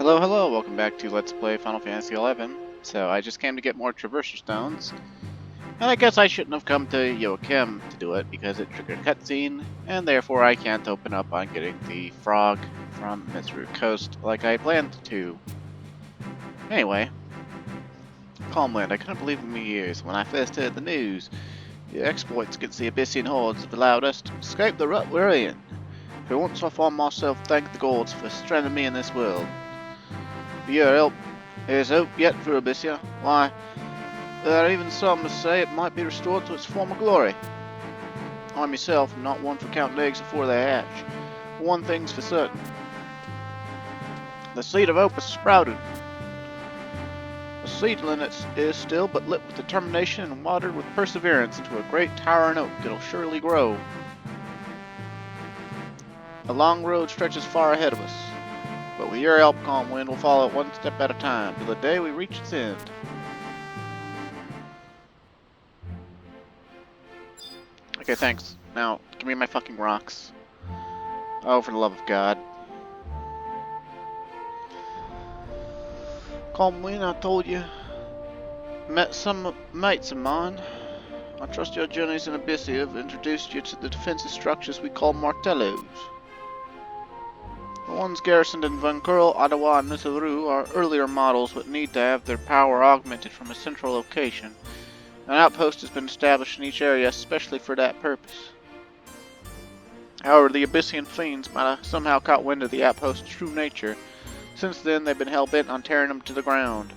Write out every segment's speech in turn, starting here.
Hello, hello, welcome back to Let's Play Final Fantasy XI. So, I just came to get more traversal stones, and I guess I shouldn't have come to Joachim to do it because it triggered a cutscene, and therefore I can't open up on getting the frog from Misareaux Coast like I planned to. Anyway, Calmland, I couldn't believe in my ears when I first heard the news. Your exploits against the Abyssinian hordes have allowed us to escape the rut we're in. For once I find myself thanking the gods for stranding me in this world. Your help is hope yet for Abyssea. Why, there are even some that say it might be restored to its former glory. I myself am not one for counting eggs before they hatch. But one thing's for certain. The seed of hope has sprouted. The seedling is still but lit with determination and watered with perseverance into a great towering oak that'll surely grow. A long road stretches far ahead of us. But with your help, Calm Wind, we'll follow it one step at a time, till the day we reach its end. Okay, thanks. Now, give me my fucking rocks. Oh, for the love of God. Calm Wind, I told you. Met some mates of mine. I trust your journeys in Abyssea have introduced you to the defensive structures we call martellos. The ones garrisoned in Vunkerl, Ottawa, and Misareaux are earlier models but need to have their power augmented from a central location. An outpost has been established in each area especially for that purpose. However, the Abyssinian fiends might have somehow caught wind of the outpost's true nature. Since then, they've been hell-bent on tearing them to the ground.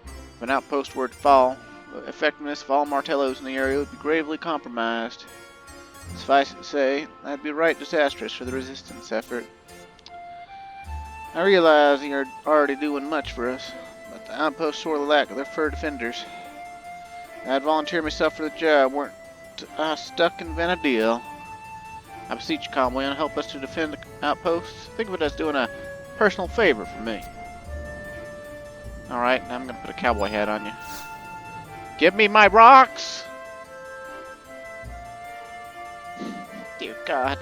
If an outpost were to fall, the effectiveness of all martellos in the area would be gravely compromised. Suffice it to say, that'd be right disastrous for the resistance effort. I realize you're already doing much for us, but the outposts sorely lack their fur defenders. I'd volunteer myself for the job, weren't I stuck in Vanadil. I beseech you, Calmwind, help us to defend the outposts. Think of it as doing a personal favor for me. Alright, now I'm gonna put a cowboy hat on you. Give me my rocks! Dear God.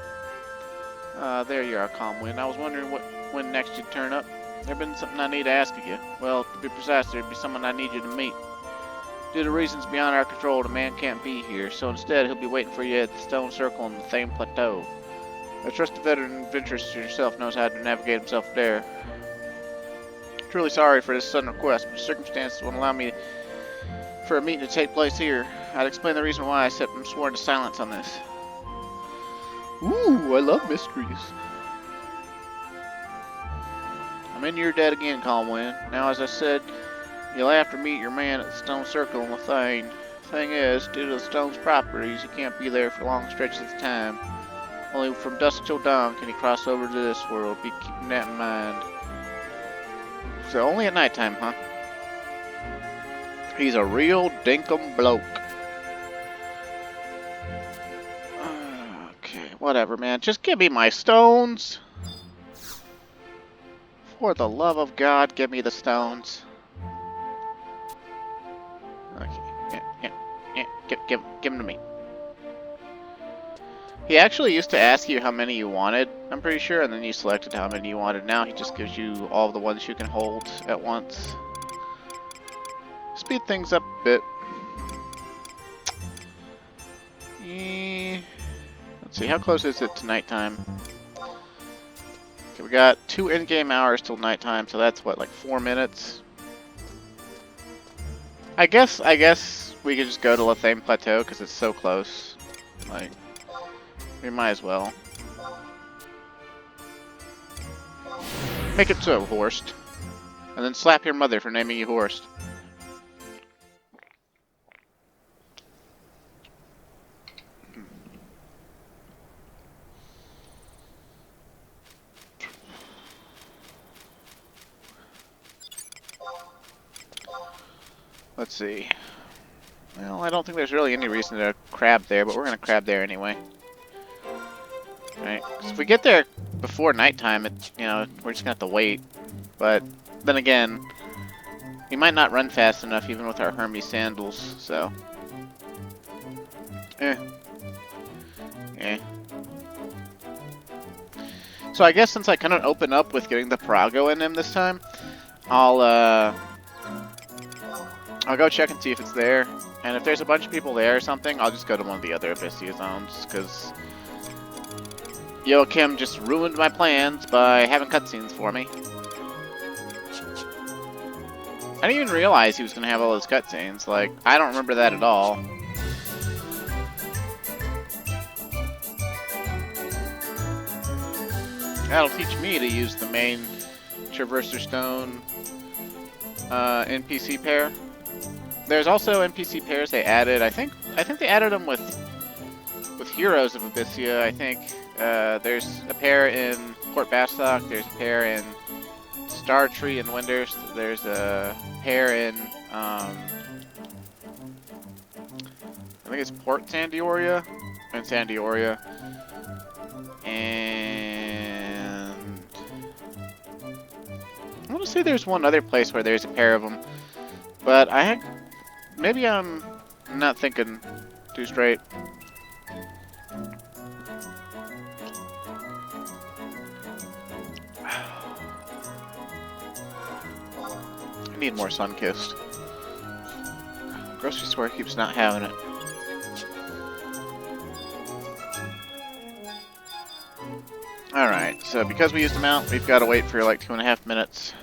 There you are, Calmwind. I was wondering when next you'd turn up. There's been something I need to ask of you. Well, to be precise, there'd be someone I need you to meet. Due to reasons beyond our control, the man can't be here, so instead he'll be waiting for you at the Stone Circle on the Thame Plateau. I trust the veteran adventurist yourself knows how to navigate himself there. Truly sorry for this sudden request, but circumstances won't allow me for a meeting to take place here. I'd explain the reason why I set them sworn to silence on this. Ooh, I love mysteries. I'm in your debt again, Calmwind. Now, as I said, you'll have to meet your man at the Stone Circle on the Thane. Thing is, due to the stone's properties, he can't be there for long stretches of time. Only from dusk till dawn can he cross over to this world. Be keeping that in mind. So only at nighttime, huh? He's a real dinkum bloke. Okay, whatever, man. Just give me my stones. For the love of God, give me the stones. Okay, yeah. Give them to me. He actually used to ask you how many you wanted, I'm pretty sure, and then you selected how many you wanted. Now he just gives you all the ones you can hold at once. Speed things up a bit. Let's see, how close is it to nighttime? Okay, we got 2 in-game hours till nighttime, so that's what, like 4 minutes? I guess we could just go to Thame Plateau because it's so close. Like, we might as well. Make it so, Horst. And then slap your mother for naming you Horst. Let's see. Well, I don't think there's really any reason to crab there, but we're gonna crab there anyway. Alright, so if we get there before nighttime, we're just gonna have to wait. But then again, we might not run fast enough even with our Hermes sandals, so. So I guess since I couldn't open up with getting the Parago in him this time, I'll go check and see if it's there. And if there's a bunch of people there or something, I'll just go to one of the other Abyssea zones, because Joachim just ruined my plans by having cutscenes for me. I didn't even realize he was going to have all those cutscenes. Like, I don't remember that at all. That'll teach me to use the main Traverser Stone NPC pair. There's also NPC pairs they added. I think they added them with Heroes of Abyssea. I think there's a pair in Port Bastok. There's a pair in Star Tree and Winders. There's a pair in I think it's Port Sandioria and Sandioria. And I want to say there's one other place where there's a pair of them, but maybe I'm not thinking too straight. I need more Sunkissed. Grocery store keeps not having it. Alright, so because we used the mount, we've got to wait for like 2.5 minutes.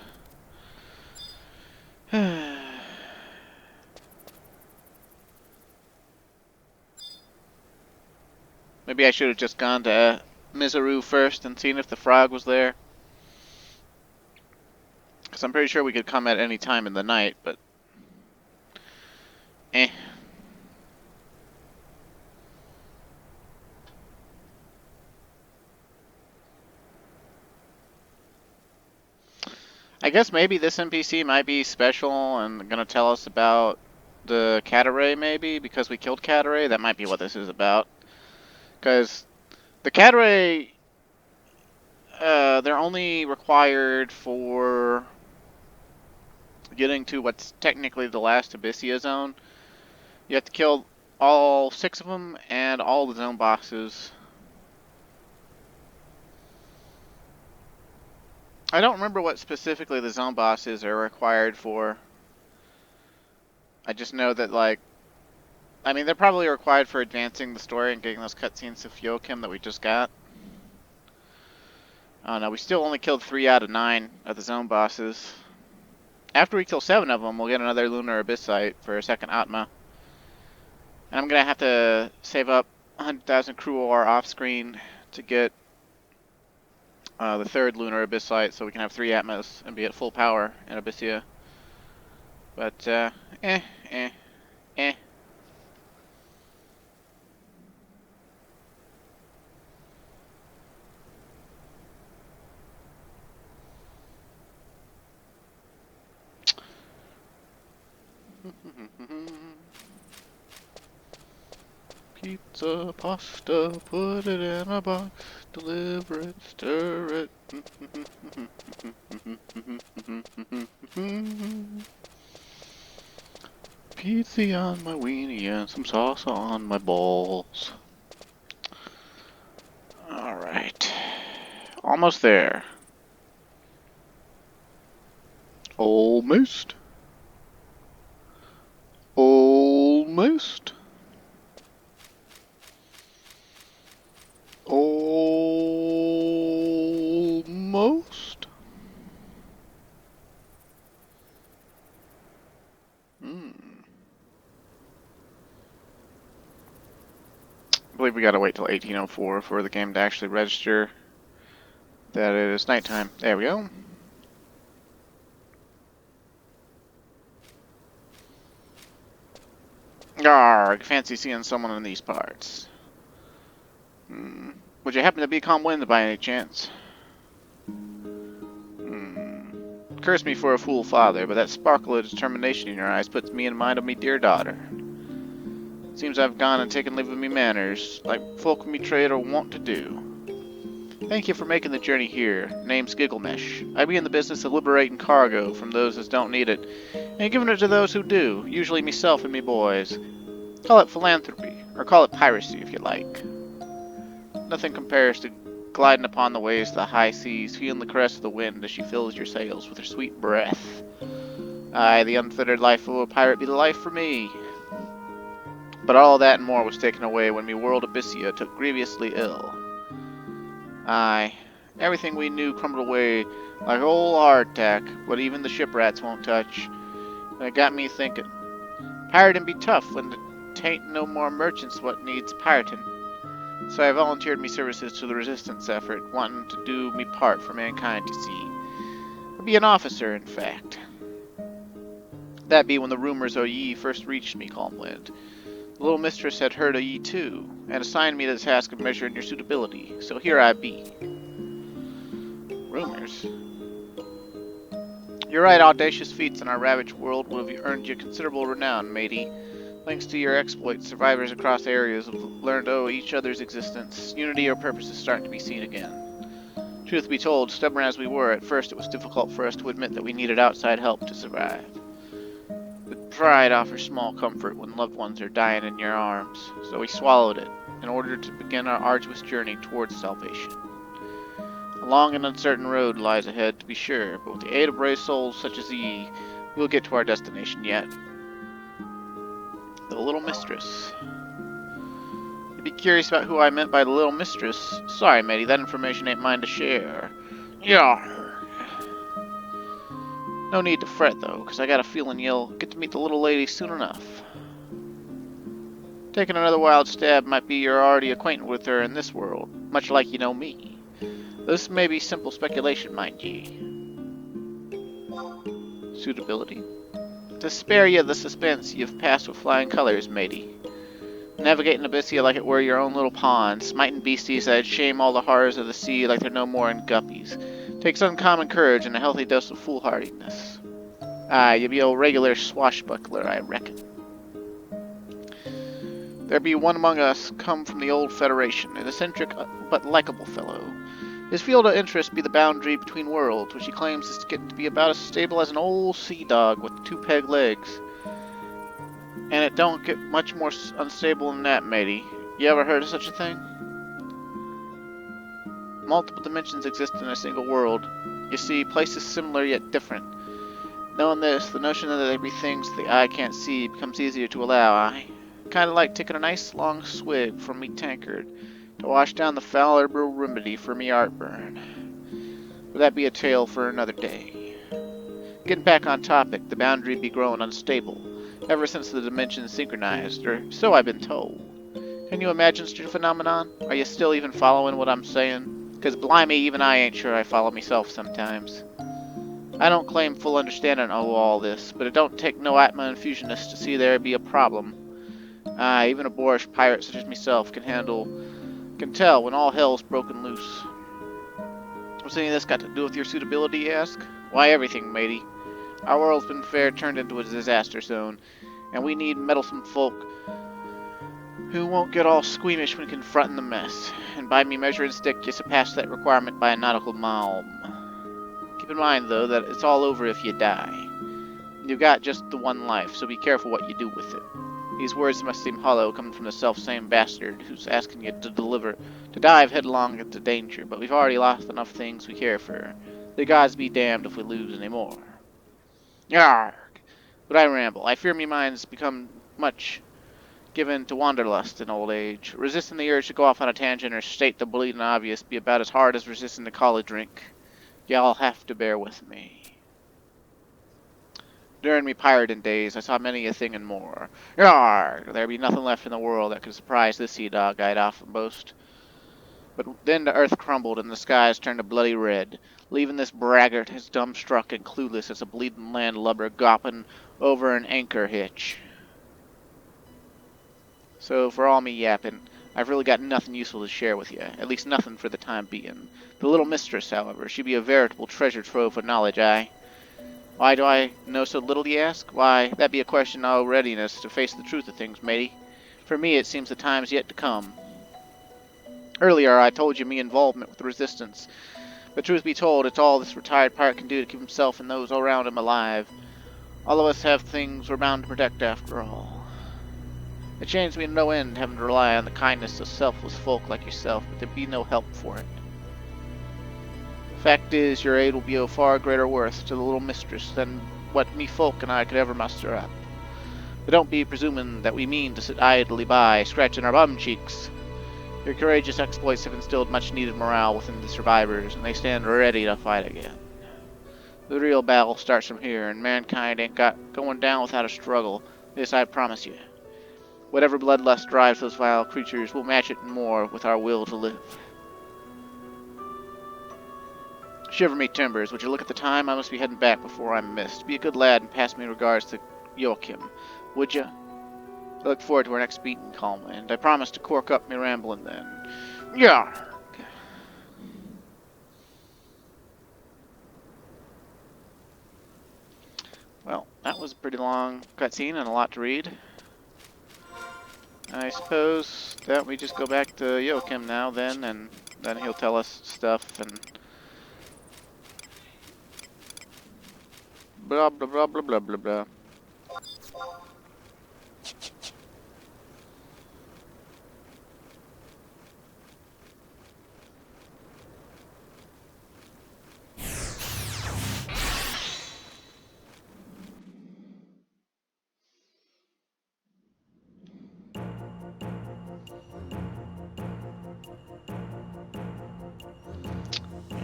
Maybe I should have just gone to Misareaux first and seen if the frog was there. Because I'm pretty sure we could come at any time in the night, but... I guess maybe this NPC might be special and gonna tell us about the Cataray, maybe, because we killed Cataray. That might be what this is about. Because the Cataray, they're only required for getting to what's technically the last Abyssea zone. You have to kill all 6 of them and all the zone bosses. I don't remember what specifically the zone bosses are required for. I just know that, like, I mean, they're probably required for advancing the story and getting those cutscenes of Joachim that we just got. Oh no, we still only killed 3 out of 9 of the zone bosses. After we kill 7 of them, we'll get another Lunar Abyssite for a second Atma. And I'm gonna have to save up 100,000 crew ore off screen to get the 3rd Lunar Abyssite, so we can have 3 Atmas and be at full power in Abyssea. But, Pizza, pasta, put it in a box, deliver it, stir it. Pizza on my weenie and some sauce on my balls. Alright. Almost there. Almost. Almost. Almost. I believe we gotta wait till 1804 for the game to actually register that it is nighttime. There we go. Arrgh, fancy seeing someone in these parts. Would you happen to be calm wind by any chance? Curse me for a fool father, but that sparkle of determination in your eyes puts me in mind of me dear daughter. Seems I've gone and taken leave of me manners, like folk of me trade are wont to do. Thank you for making the journey here. Name's Gigglemish. I be in the business of liberating cargo from those as don't need it, and giving it to those who do, usually meself and me boys. Call it philanthropy, or call it piracy if you like. Nothing compares to gliding upon the waves of the high seas, feeling the caress of the wind as she fills your sails with her sweet breath. Aye, the unfettered life of a pirate be the life for me. But all that and more was taken away when me world Abyssea took grievously ill. Aye, everything we knew crumbled away like old hardtack, what even the shipwrights won't touch. And it got me thinking, pirating be tough when tain't no more merchants what needs pirating. So I volunteered me services to the resistance effort, wanting to do me part for mankind to see. Be an officer, in fact. That be when the rumors o' ye first reached me, Calmwind. The little mistress had heard o' ye too, and assigned me the task of measuring your suitability, so here I be. Rumors? Your right audacious feats in our ravaged world would have earned you considerable renown, matey. Thanks to your exploits, survivors across areas have learned of each other's existence. Unity or purpose is starting to be seen again. Truth be told, stubborn as we were, at first it was difficult for us to admit that we needed outside help to survive. But pride offers small comfort when loved ones are dying in your arms, so we swallowed it in order to begin our arduous journey towards salvation. A long and uncertain road lies ahead, to be sure, but with the aid of brave souls such as ye, we will get to our destination yet. The Little Mistress. You'd be curious about who I meant by the Little Mistress. Sorry, matey, that information ain't mine to share. Yarr. No need to fret, though, because I got a feeling you'll get to meet the little lady soon enough. Taking another wild stab might be you're already acquainted with her in this world, much like you know me. This may be simple speculation, mind ye. Suitability. To spare ye the suspense, you've passed with flying colors, matey. Navigating Abyssea like it were your own little pond, smiting beasties that'd shame all the horrors of the sea like they're no more in guppies. Takes uncommon courage and a healthy dose of foolhardiness. Aye, you be a regular swashbuckler, I reckon. There be one among us come from the old Federation, an eccentric but likable fellow. His field of interest be the boundary between worlds, which he claims is getting to be about as stable as an old sea dog with 2 peg legs. And it don't get much more unstable than that, matey. You ever heard of such a thing? Multiple dimensions exist in a single world. You see, places similar yet different. Knowing this, the notion that there be things the eye can't see becomes easier to allow. Kinda like taking a nice long swig from me tankard to wash down the fallible remedy for me heartburn. But that be a tale for another day. Getting back on topic, the boundary be growing unstable, ever since the dimensions synchronized, or so I've been told. Can you imagine such a phenomenon? Are you still even following what I'm saying? Because blimey, even I ain't sure I follow myself sometimes. I don't claim full understanding of all this, but it don't take no Atma infusionist to see there be a problem. Even a boorish pirate such as myself can tell when all hell's broken loose. What's any of this got to do with your suitability, you ask? Why, everything, matey. Our world's been fair turned into a disaster zone, and we need meddlesome folk who won't get all squeamish when confronting the mess. And by me measuring stick, you surpass that requirement by a nautical mile. Keep in mind, though, that it's all over if you die. You've got just the one life, so be careful what you do with it. These words must seem hollow, coming from the self-same bastard who's asking you to dive headlong into danger, but we've already lost enough things we care for. The gods be damned if we lose any more. Yarg! But I ramble. I fear me mind's become much given to wanderlust in old age. Resisting the urge to go off on a tangent or state the bleeding obvious be about as hard as resisting the call drink. Y'all have to bear with me. During me pirating days, I saw many a thing and more. Yarr! There be nothing left in the world that could surprise this sea dog I'd often boast. But then the earth crumbled and the skies turned a bloody red, leaving this braggart as dumbstruck and clueless as a bleeding landlubber gopping over an anchor hitch. So, for all me yapping, I've really got nothing useful to share with you, at least nothing for the time being. The little mistress, however, she be a veritable treasure trove of knowledge, Why do I know so little, ye ask? Why, that be a question of readiness to face the truth of things, matey. For me, it seems the time's yet to come. Earlier, I told you me involvement with the resistance. But truth be told, it's all this retired pirate can do to keep himself and those around him alive. All of us have things we're bound to protect after all. It shames me no end having to rely on the kindness of selfless folk like yourself, but there be no help for it. Fact is, your aid will be of far greater worth to the little mistress than what me folk and I could ever muster up. But don't be presuming that we mean to sit idly by, scratching our bum cheeks. Your courageous exploits have instilled much needed morale within the survivors, and they stand ready to fight again. The real battle starts from here, and mankind ain't got going down without a struggle. This I promise you. Whatever bloodlust drives those vile creatures, we'll match it and more with our will to live. Shiver me timbers, would you look at the time? I must be heading back before I'm missed. Be a good lad and pass me regards to Joachim, would ya? I look forward to our next meeting, calm, and I promise to cork up me rambling then. Yarg! Well, that was a pretty long cutscene and a lot to read. I suppose that we just go back to Joachim now then, and then he'll tell us stuff and blah blah blah blah blah blah blah.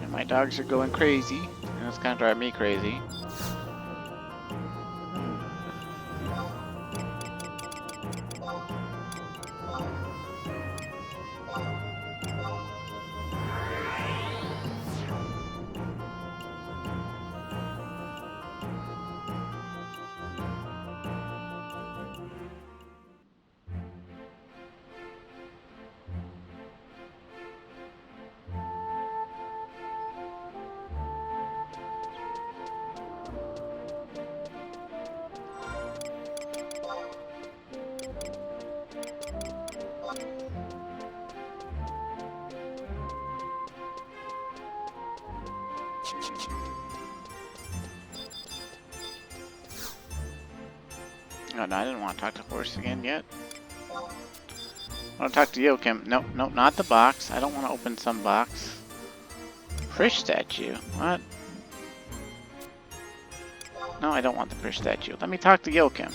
My dogs are going crazy, and it's kind of driving me crazy. Oh, no, I didn't want to talk to Horse again yet. I want to talk to Joachim. Nope, nope, not the box. I don't want to open some box. Fish statue. What? No, I don't want the fish statue. Let me talk to Joachim.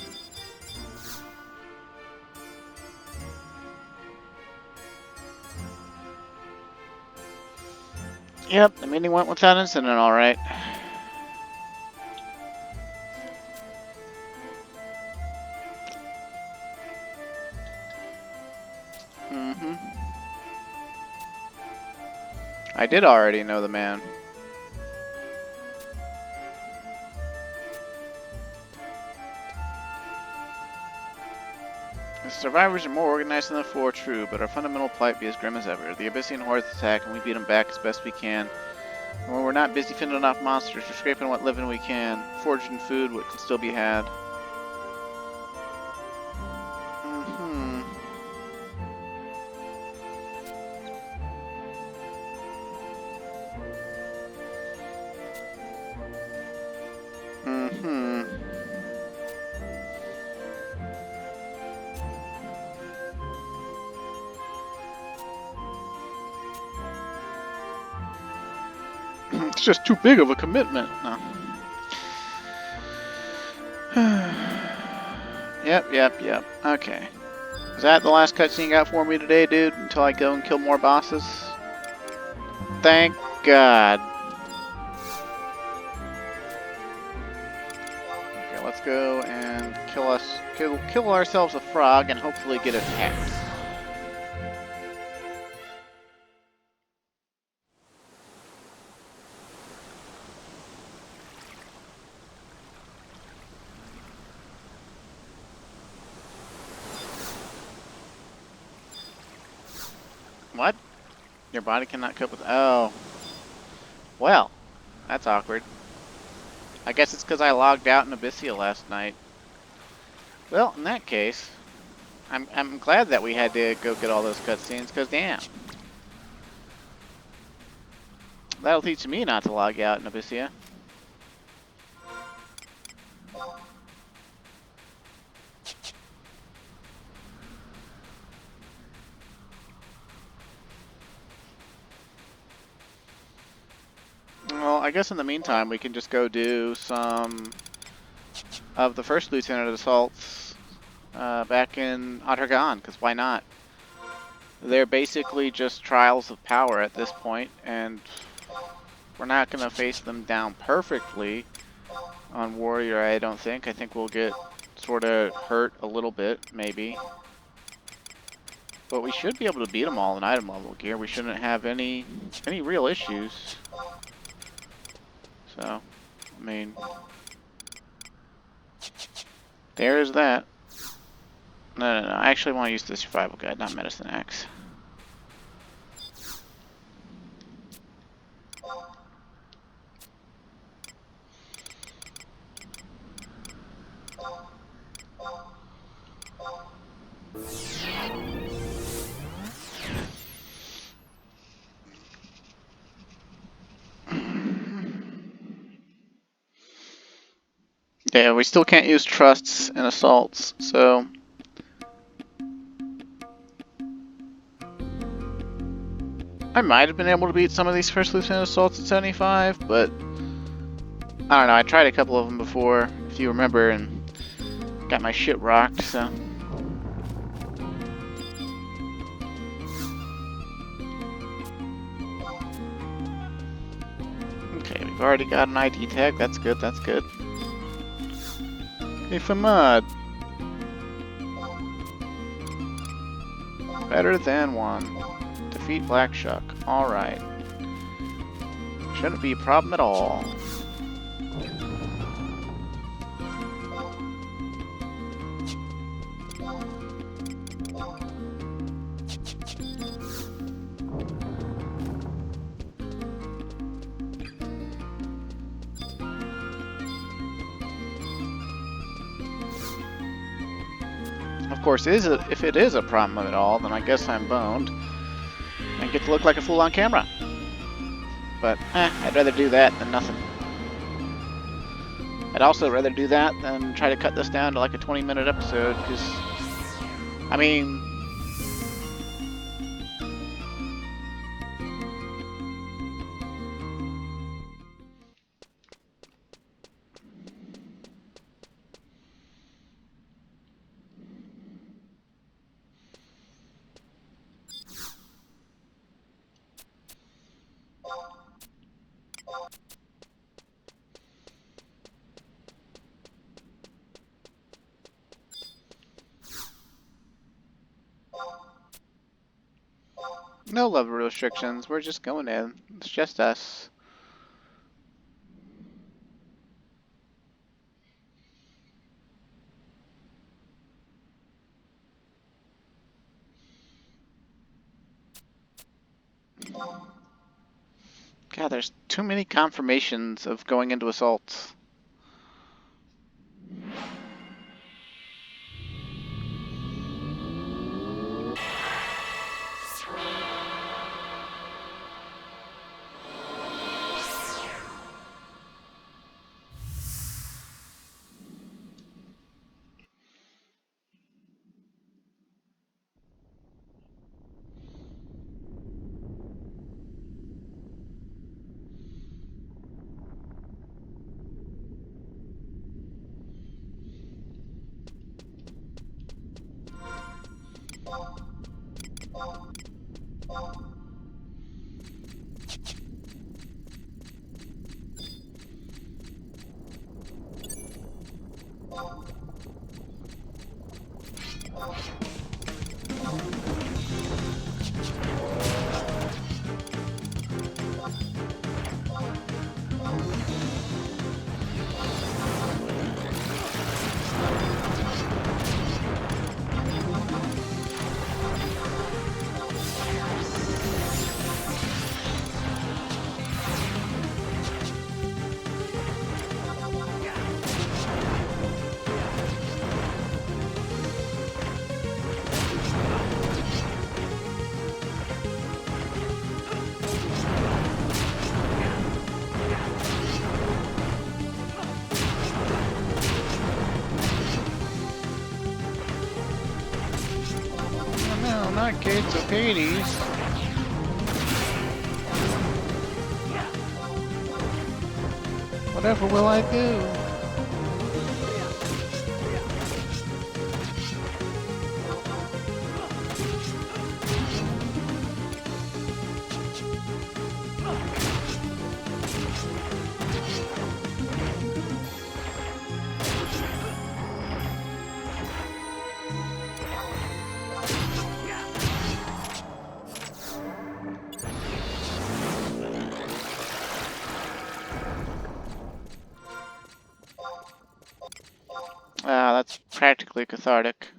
Yep, the meeting went without incident, alright. I did already know the man. The survivors are more organized than before, true, but our fundamental plight be as grim as ever. The Abysseian hordes attack, and we beat them back as best we can. And when we're not busy fending off monsters, we're scraping what living we can, foraging food, what can still be had. It's just too big of a commitment. No. Yep. Okay. Is that the last cutscene you got for me today, dude? Until I go and kill more bosses? Thank God. Okay, let's go and kill ourselves a frog and hopefully get attacked. What? Your body cannot cope with... Oh. Well, that's awkward. I guess it's because I logged out in Abyssea last night. Well, in that case, I'm glad that we had to go get all those cutscenes, because damn. That'll teach me not to log out in Abyssea. I guess in the meantime we can just go do some of the first Lieutenant assaults back in Ottergon, because why not? They're basically just trials of power at this point, and we're not going to face them down perfectly on Warrior, I don't think. I think we'll get sort of hurt a little bit, maybe. But we should be able to beat them all in item level gear. We shouldn't have any real issues. So, I mean, there's that. No, I actually want to use the survival guide, not Medicine Axe. Yeah, we still can't use trusts and assaults, so I might have been able to beat some of these first lieutenant assaults at 75, but I don't know, I tried a couple of them before, if you remember, and got my shit rocked, so. Okay, we've already got an ID tag, that's good, that's good. If a mod. Better than one. Defeat Black Shuck. Alright. Shouldn't be a problem at all. Of course, if it is a problem at all, then I guess I'm boned and get to look like a fool on camera. But, I'd rather do that than nothing. I'd also rather do that than try to cut this down to like a 20-minute episode, because, I mean, no level restrictions, we're just going in. It's just us. God, there's too many confirmations of going into assaults. Not Gates of Hades. Whatever will I do? Ah, that's practically cathartic.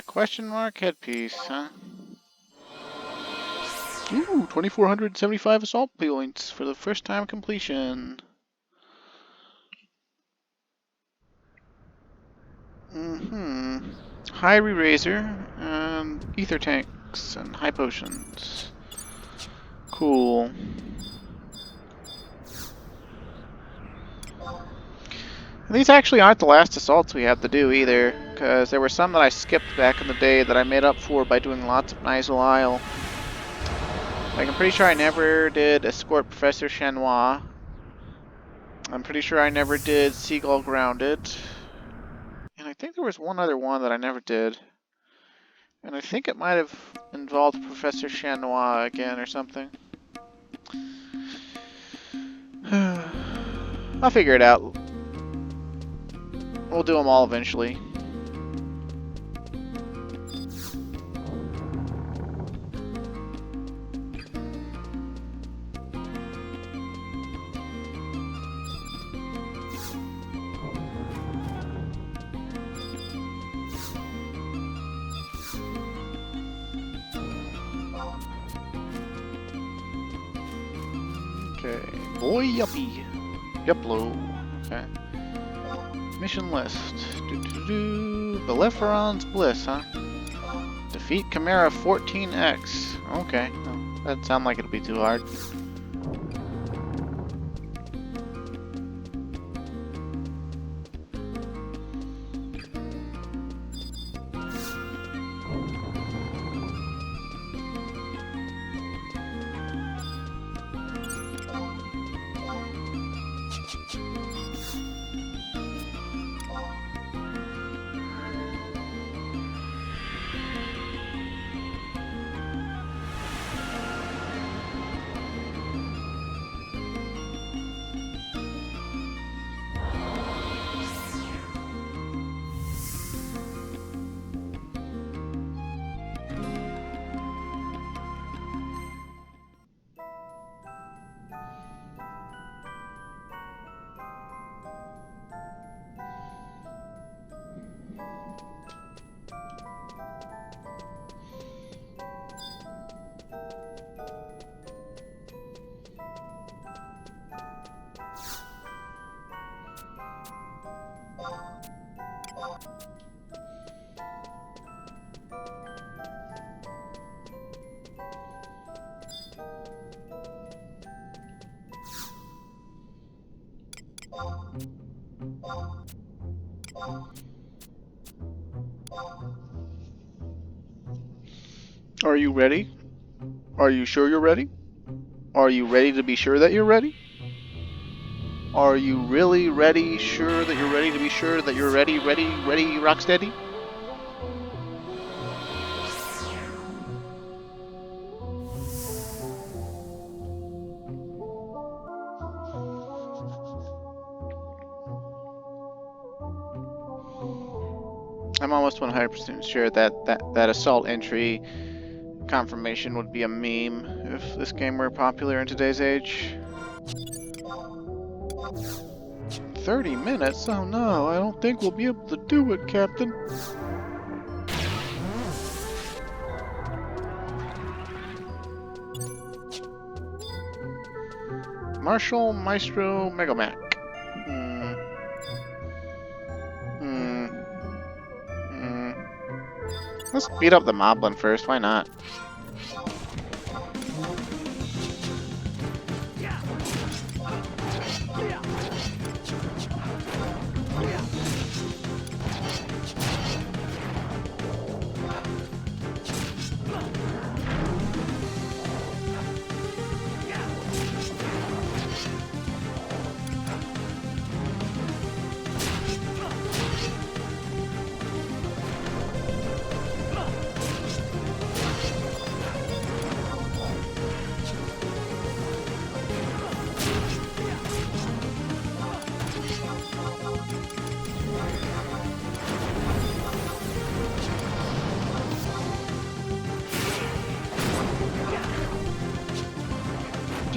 Question mark headpiece, huh? Ooh, 2,475 assault points for the first time completion. High re-razor, and ether tanks, and high potions. Cool. And these actually aren't the last assaults we have to do either, because there were some that I skipped back in the day that I made up for by doing lots of Nisal Isle. Like, I'm pretty sure I never did escort Professor Chanois. I'm pretty sure I never did Seagull Grounded. And I think there was one other one that I never did. And I think it might have involved Professor Chanois again or something. I'll figure it out. We'll do them all eventually. Okay, boy yuppie. Yuplo. Okay. Mission list. Bellerophon's Bliss, huh? Defeat Chimera 14X. Okay. Well, that sounds like it'll be too hard. Are you ready? Are you sure you're ready? Are you ready to be sure that you're ready? Are you really ready, sure that you're ready to be sure that you're ready, Rocksteady? I'm almost 100% sure that assault entry confirmation would be a meme if this game were popular in today's age. 30 minutes? Oh no, I don't think we'll be able to do it, Captain. Marshal Maestro Megamac. Let's beat up the moblin first, why not?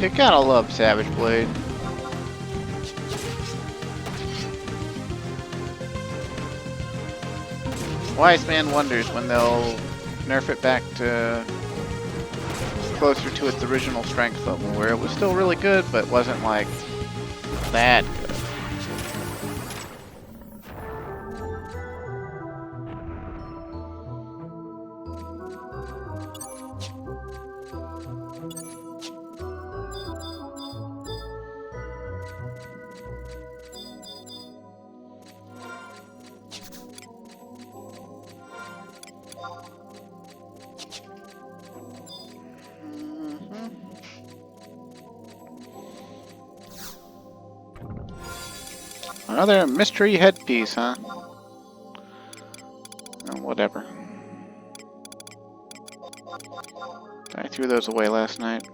You gotta love Savage Blade. Wise man wonders when they'll nerf it back to closer to its original strength level, where it was still really good, but wasn't like that good. Another mystery headpiece, huh? Oh, whatever. I threw those away last night.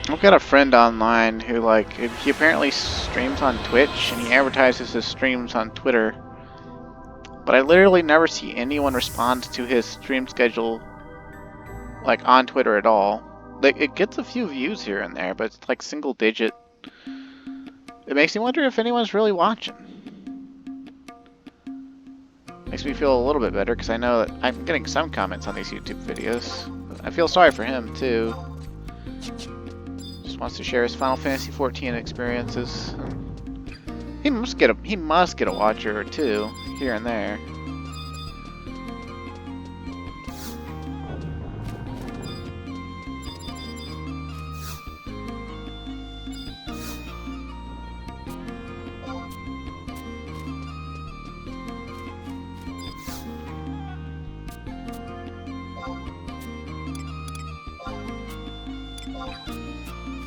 I've got a friend online who, like, he apparently streams on Twitch and he advertises his streams on Twitter. But I literally never see anyone respond to his stream schedule, like, on Twitter at all. It gets a few views here and there, but it's like single digit. It makes me wonder if anyone's really watching. Makes me feel a little bit better, because I know that I'm getting some comments on these YouTube videos. I feel sorry for him, too. Just wants to share his Final Fantasy XIV experiences. He must get a watcher or two, here and there.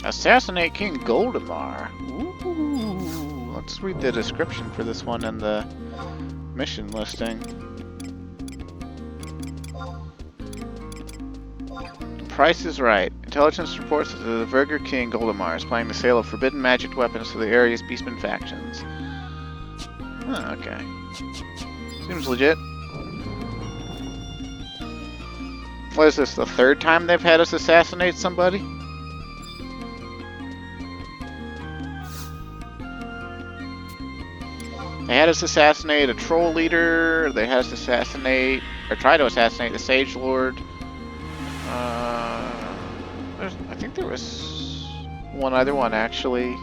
Assassinate King Goldemar. Ooh, let's read the description for this one in the mission listing. The price is right. Intelligence reports that the Vunkerl King Goldemar is planning the sale of forbidden magic weapons to the area's beastmen factions. Oh, okay. Seems legit. What is this, the third time they've had us assassinate somebody? They had us assassinate a troll leader, they had us assassinate, or try to assassinate the Sage Lord. I think there was one other one, actually.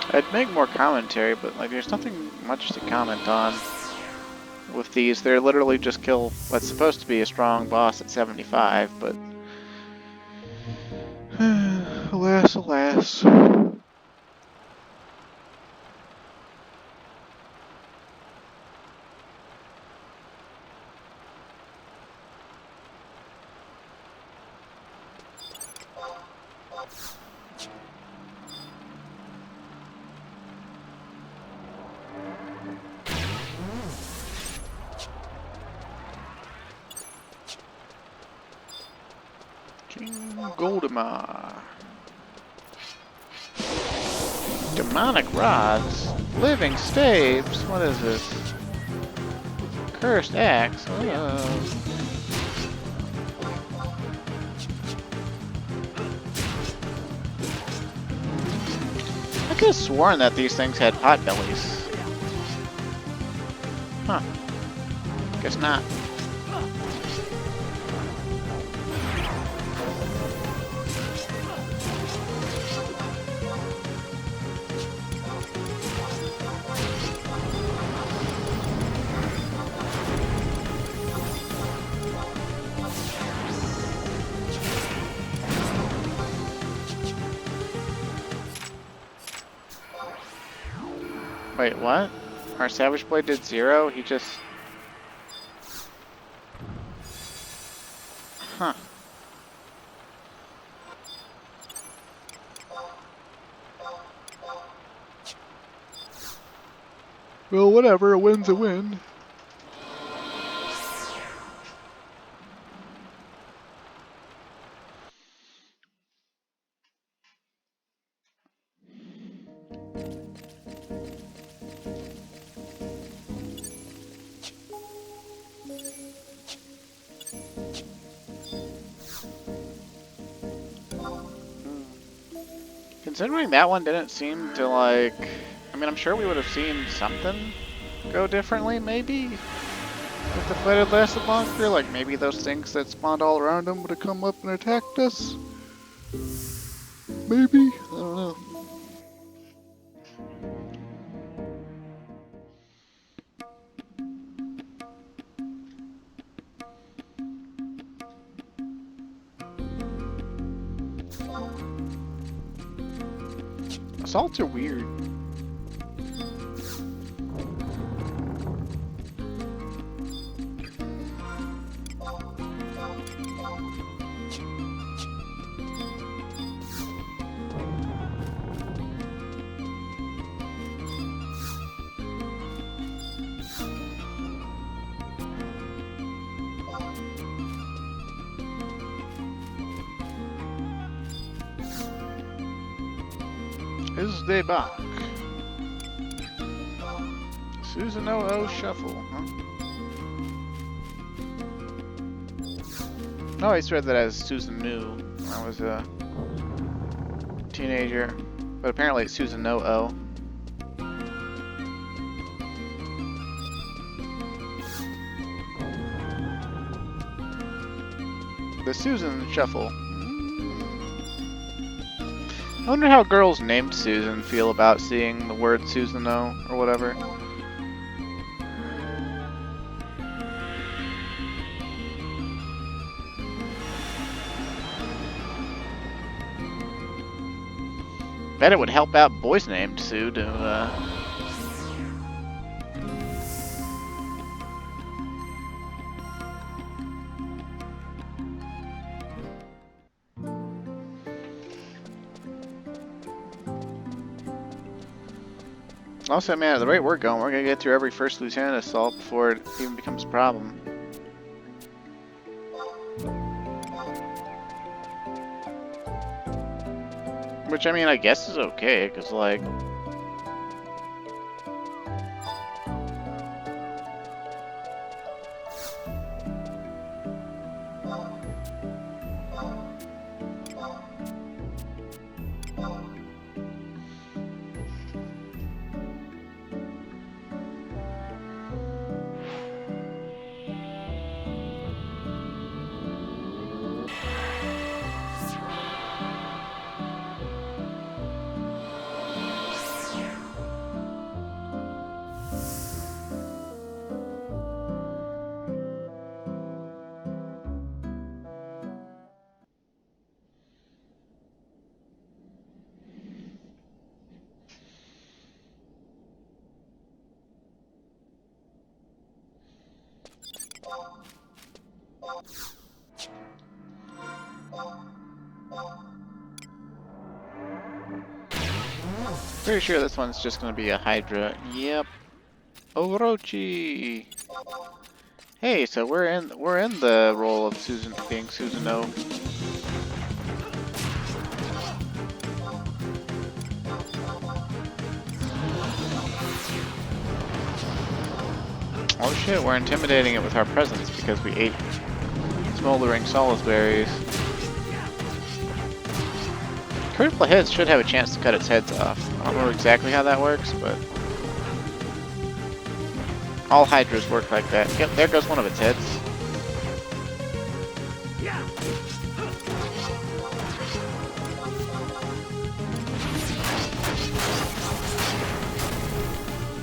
I'd make more commentary, but like there's nothing much to comment on with these. They're literally just kill what's supposed to be a strong boss at 75, but alas, alas. King Goldemar. Demonic rods. Living staves. What is this? Cursed axe. Oh. I could have sworn that these things had pot bellies. Huh. Guess not. Wait, what? Our Savage Blade did 0? He just... Huh. Well, whatever. A win's a win. Considering that one didn't seem to like... I mean, I'm sure we would have seen something go differently, maybe? If the fight had lasted longer, like maybe those things that spawned all around him would have come up and attacked us? Maybe? I don't know. Assaults are weird. Is they back? Susan O Shuffle, huh? I always read that as Susan New when I was a teenager, but apparently it's Susan O. The Susan Shuffle. I wonder how girls named Susan feel about seeing the word Susan O or whatever. Bet it would help out boys named Sue to Also, man, at the rate we're going, we're gonna get through every first lieutenant assault before it even becomes a problem. Which, I mean, I guess is okay, because, like... Pretty sure this one's just gonna be a Hydra. Yep. Orochi. Hey, so we're in the role of Susan being Susan O. Oh shit, we're intimidating it with our presence because we ate smoldering salisberries. Critical hits should have a chance to cut its heads off. I don't know exactly how that works, but all hydras work like that. Yep, there goes one of its heads.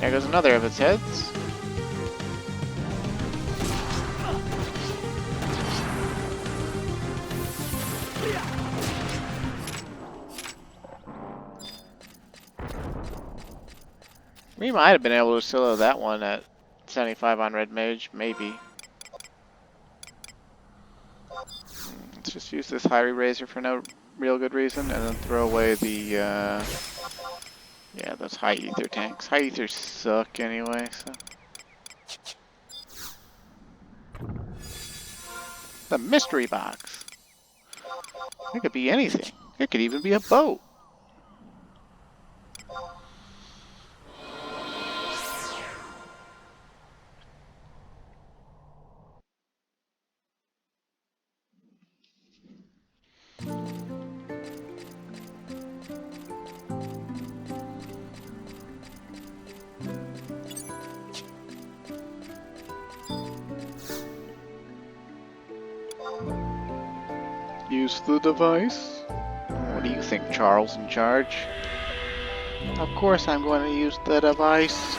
There goes another of its heads. We might have been able to solo that one at 75 on Red Mage, maybe. Let's just use this High Razor for no real good reason, and then throw away the, yeah, those High Ether tanks. High Ethers suck anyway, so. The mystery box. It could be anything. It could even be a boat. Use the device. What do you think, Charles in charge? Of course I'm going to use the device.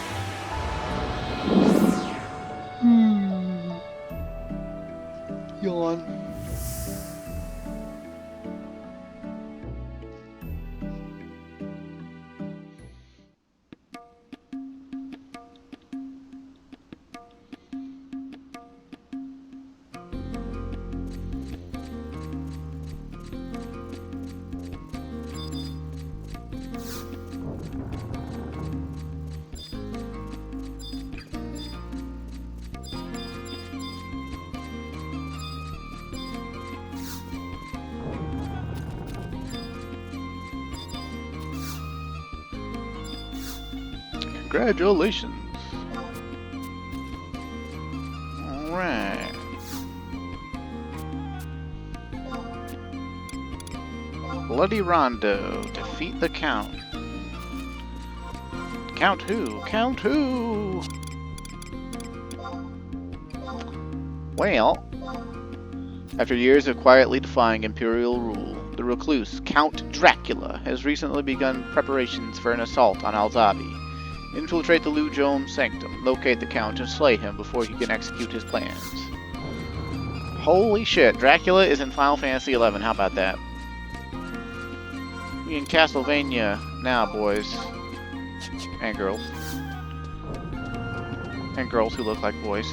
Yawn. Congratulations. Alright. Bloody Rondo. Defeat the Count. Count who? Count who? Well, after years of quietly defying imperial rule, the recluse Count Dracula has recently begun preparations for an assault on Alzabi. Infiltrate the Lujome Sanctum, locate the Count, and slay him before he can execute his plans. Holy shit, Dracula is in Final Fantasy XI, how about that? We in Castlevania now, boys. And girls. And girls who look like boys.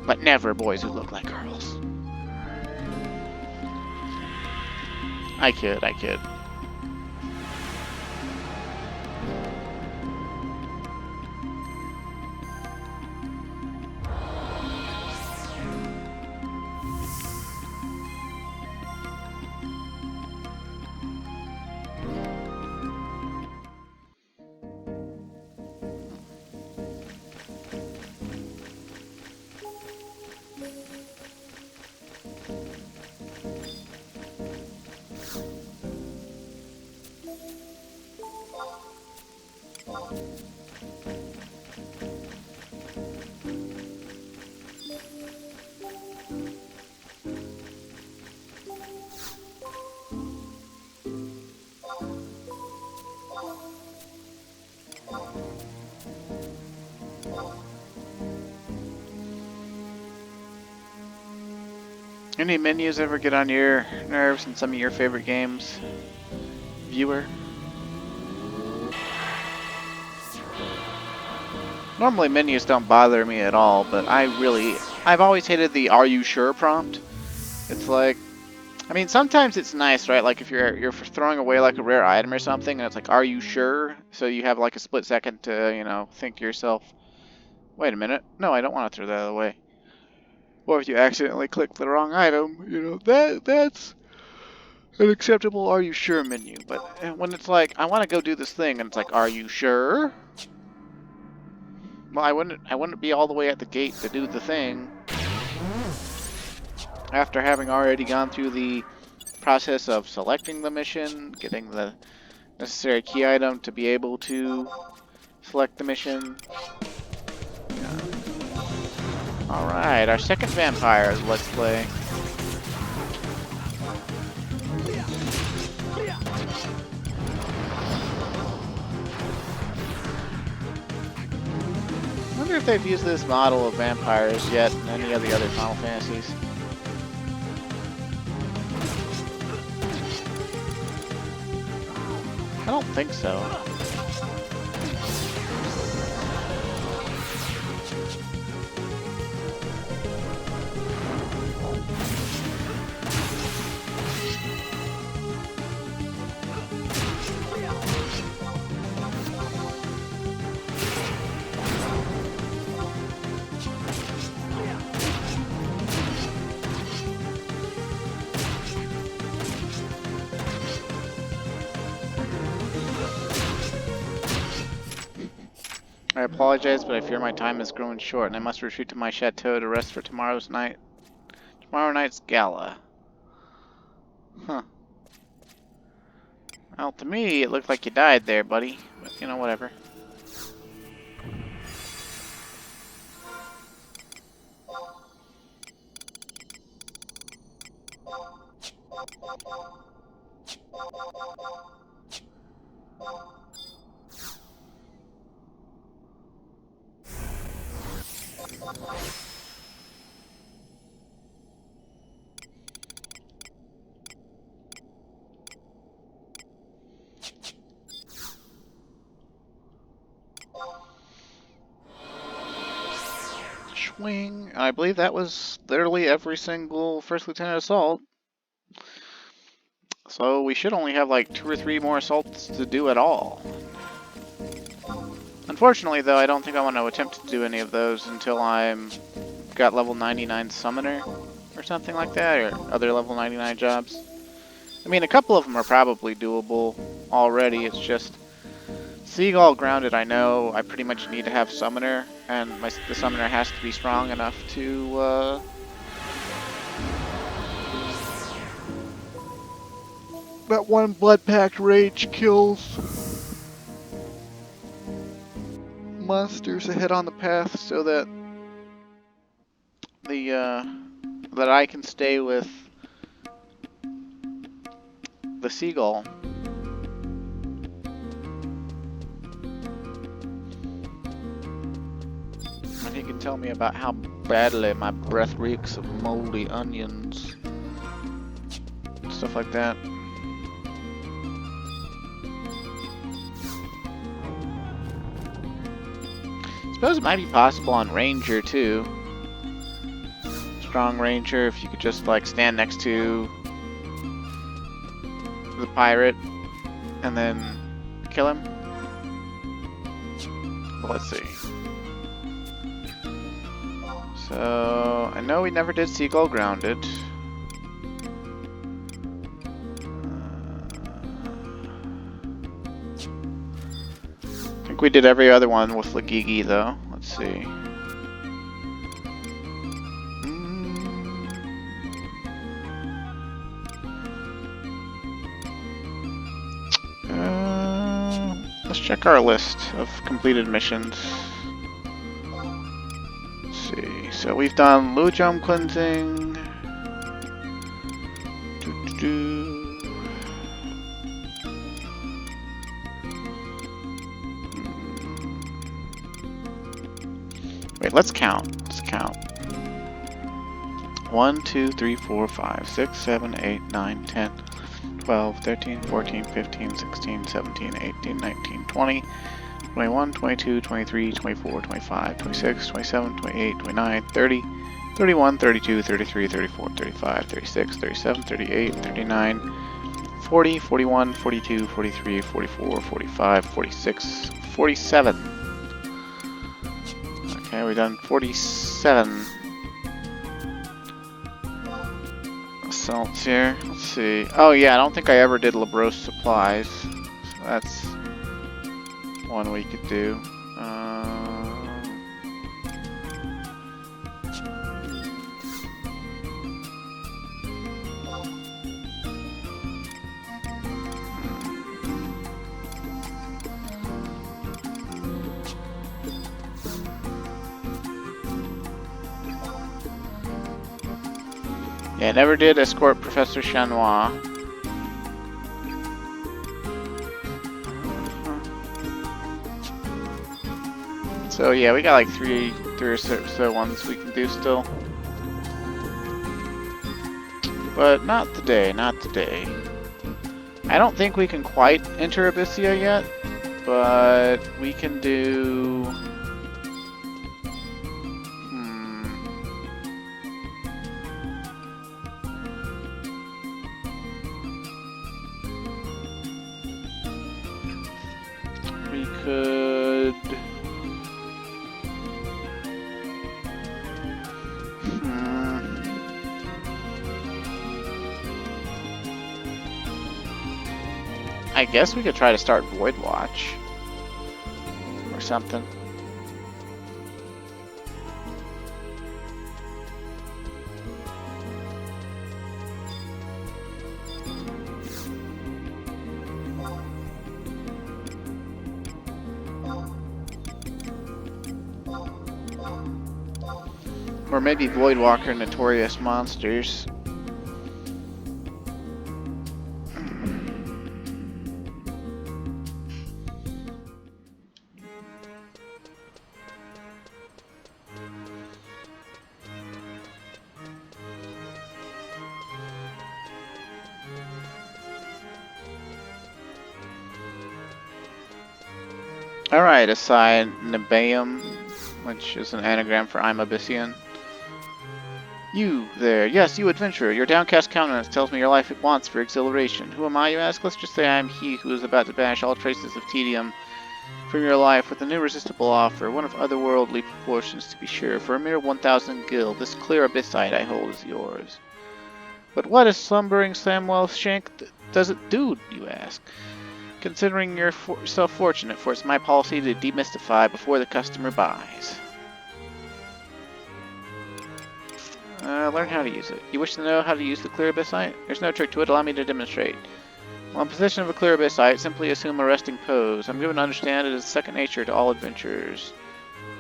But never boys who look like girls. I kid, I kid. Any menus ever get on your nerves in some of your favorite games, viewer? Normally menus don't bother me at all, but I've always hated the "Are you sure?" prompt. It's like, I mean, sometimes it's nice, right? Like if you're throwing away like a rare item or something, and it's like, "Are you sure?" So you have like a split second to, you know, think to yourself, "Wait a minute, no, I don't want to throw that away." Or if you accidentally click the wrong item, you know, that's an acceptable "Are you sure" menu. But when it's like, I want to go do this thing, and it's like, "Are you sure?" Well, I wouldn't be all the way at the gate to do the thing after having already gone through the process of selecting the mission, getting the necessary key item to be able to select the mission. Yeah. Alright, our second vampire let's play. I wonder if they've used this model of vampires yet in any of the other Final Fantasies. I don't think so. I apologize, but I fear my time is growing short, and I must retreat to my chateau to rest for tomorrow night's gala. Huh. Well, to me, it looked like you died there, buddy. But, you know, whatever. Swing. I believe that was literally every single First Lieutenant assault. So we should only have like 2 or 3 more assaults to do at all. Unfortunately, though, I don't think I want to attempt to do any of those until I'm got level 99 Summoner or something like that, or other level 99 jobs. I mean, a couple of them are probably doable already. It's just Seagull Grounded. I know I pretty much need to have Summoner, and the Summoner has to be strong enough to that one Blood Pact Rage kills monsters ahead on the path, so that that I can stay with the Seagull. And he can tell me about how badly my breath reeks of moldy onions. Stuff like that. I suppose it might be possible on Ranger too. Strong Ranger, if you could just like stand next to the pirate and then kill him. Well, let's see. So I know we never did Seagull Grounded. I think we did every other one with Lagigi though. Let's see. Let's check our list of completed missions. Let's see. So we've done Lujum Cleansing. Wait, let's count. Let's count. 1, 2, 3, 4, 5, 6, 7, 8, 9, 10, 12, 13, 14, 15, 16, 17, 18, 19, 20, 21, 22, 23, 24, 25, 26, 27, 28, 29, 30, 31, 32, 33, 34, 35, 36, 37, 38, 39, 40, 41, 42, 43, 44, 45, 46, 47. Okay, we've done 47. else here. Let's see. Oh yeah, I don't think I ever did Labros supplies. So that's one we could do. Yeah, never did escort Professor Chanois. So yeah, we got like three or so ones we can do still. But not today, not today. I don't think we can quite enter Abyssea yet, but we can do... We could... I guess we could try to start Void Watch. Or something. Or maybe Voidwalker Notorious Monsters. Alright, assign Nebeum, which is an anagram for I'm Abyssian. You there, yes, you adventurer. Your downcast countenance tells me your life it wants for exhilaration. Who am I, you ask? Let's just say I am he who is about to banish all traces of tedium from your life with an irresistible offer, one of otherworldly proportions to be sure. For a mere 1,000 gil, this clear abyssite I hold is yours. But what is slumbering Samuel Shank does it do, you ask? Considering yourself fortunate, for it's my policy to demystify before the customer buys. Learn how to use it. You wish to know how to use the clear abyssite? There's no trick to it. Allow me to demonstrate. While in possession of a clear abyssite, simply assume a resting pose. I'm given to understand it is second nature to all adventurers.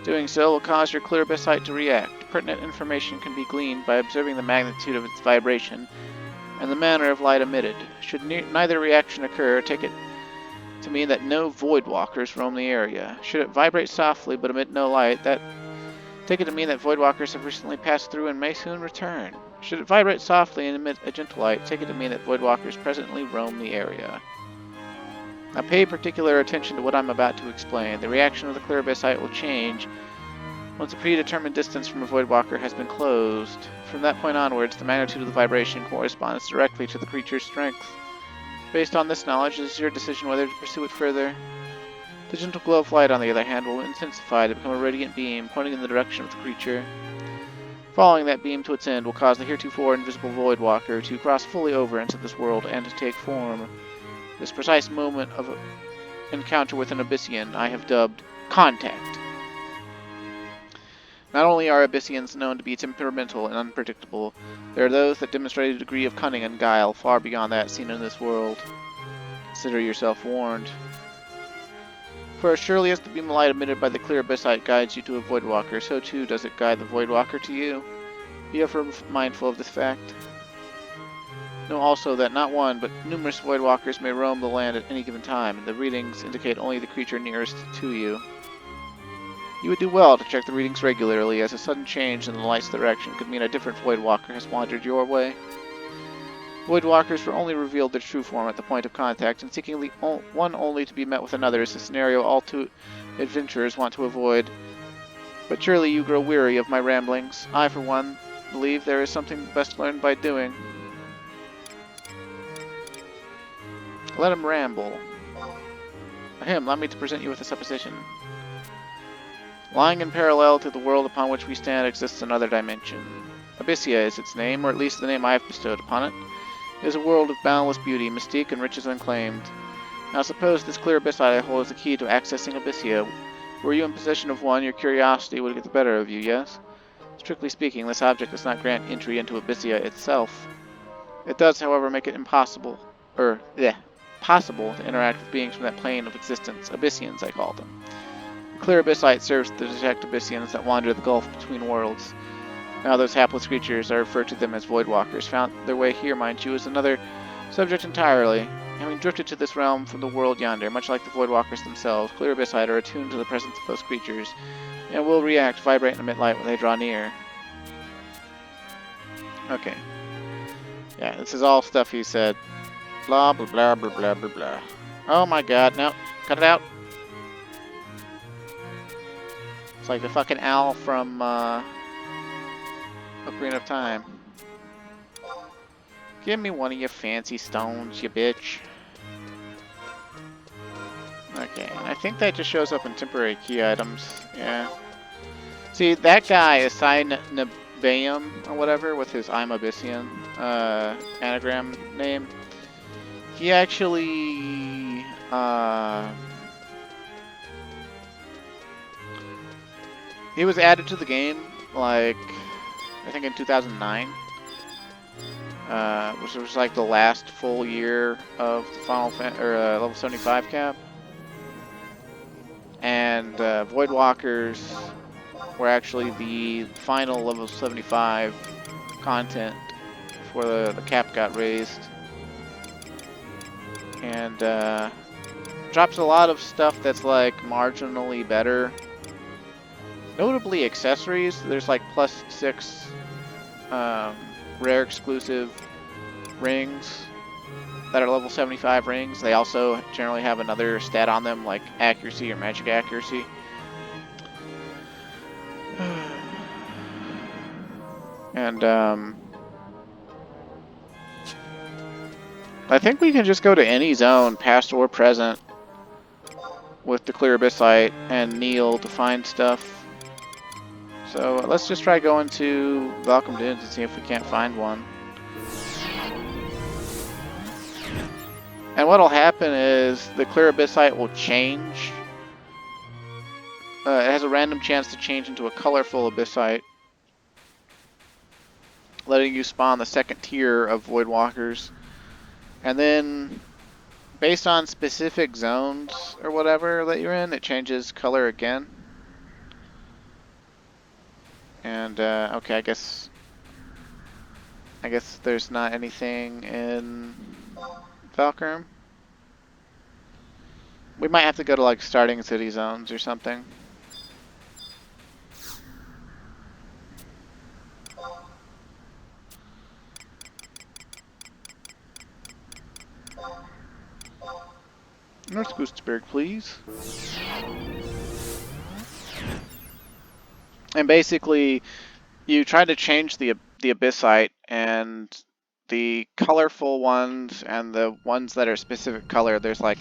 Doing so will cause your clear abyssite to react. Pertinent information can be gleaned by observing the magnitude of its vibration and the manner of light emitted. Should neither reaction occur, take it to mean that no void walkers roam the area. Should it vibrate softly but emit no light, take it to mean that voidwalkers have recently passed through and may soon return. Should it vibrate softly and emit a gentle light, take it to mean that voidwalkers presently roam the area. Now pay particular attention to what I'm about to explain. The reaction of the clear abyssite will change once a predetermined distance from a voidwalker has been closed. From that point onwards, the magnitude of the vibration corresponds directly to the creature's strength. Based on this knowledge, it is your decision whether to pursue it further. The gentle glow of light, on the other hand, will intensify to become a radiant beam pointing in the direction of the creature. Following that beam to its end will cause the heretofore invisible Voidwalker to cross fully over into this world and to take form. This precise moment of encounter with an Abyssian I have dubbed Contact. Not only are Abyssians known to be temperamental and unpredictable, there are those that demonstrate a degree of cunning and guile far beyond that seen in this world. Consider yourself warned. For as surely as the beam of light emitted by the clear abyssite guides you to a Voidwalker, so too does it guide the Voidwalker to you. Be ever mindful of this fact. Know also that not one, but numerous Voidwalkers may roam the land at any given time, and the readings indicate only the creature nearest to you. You would do well to check the readings regularly, as a sudden change in the light's direction could mean a different Voidwalker has wandered your way. Voidwalkers were only revealed their true form at the point of contact, and seeking one only to be met with another is a scenario all too adventurers want to avoid. But surely you grow weary of my ramblings. I, for one, believe there is something best learned by doing. Let him ramble. Ahem, allow me to present you with a supposition. Lying in parallel to the world upon which we stand exists another dimension. Abyssea is its name, or at least the name I have bestowed upon it. It is a world of boundless beauty, mystique, and riches unclaimed. Now suppose this clear abyssite holds the key to accessing Abyssea. Were you in possession of one, your curiosity would get the better of you, yes? Strictly speaking, this object does not grant entry into Abyssea itself. It does, however, make it possible to interact with beings from that plane of existence, Abyssians, I call them. The clear abyssite serves to detect Abyssians that wander the gulf between worlds. Now those hapless creatures, I refer to them as Voidwalkers, found their way here, mind you, is another subject entirely. Having drifted to this realm from the world yonder, much like the Voidwalkers themselves, clear abyssite are attuned to the presence of those creatures, and will react, vibrate, and emit light when they draw near. Okay. Yeah, this is all stuff he said. Blah, blah, blah, blah, blah, blah, blah. Oh my god, no. Cut it out. It's like the fucking owl from, Ocarina of Time. Give me one of your fancy stones, you bitch. Okay, and I think that just shows up in temporary key items. Yeah. See, that guy, Asai Nabayam, or whatever, with his I'm Abyssian anagram name, he actually, he was added to the game, like, I think in 2009, which was like the last full year of the level 75 cap. And Voidwalkers were actually the final level 75 content before the cap got raised. And drops a lot of stuff that's like marginally better. Notably accessories. There's like +6 rare exclusive rings that are level 75 rings. They also generally have another stat on them like accuracy or magic accuracy. And I think we can just go to any zone, past or present, with the clear abyssite and kneel to find stuff. So let's just try going to Welcome Dunes and see if we can't find one. And what'll happen is the clear abyssite will change. It has a random chance to change into a colorful abyssite, letting you spawn the second tier of Voidwalkers. And then, based on specific zones or whatever that you're in, it changes color again. And okay, I guess there's not anything in Valkyrie. We might have to go to like starting city zones or something. North Gustavsberg, please. And basically, you try to change the abyssite, and the colorful ones and the ones that are specific color, there's like,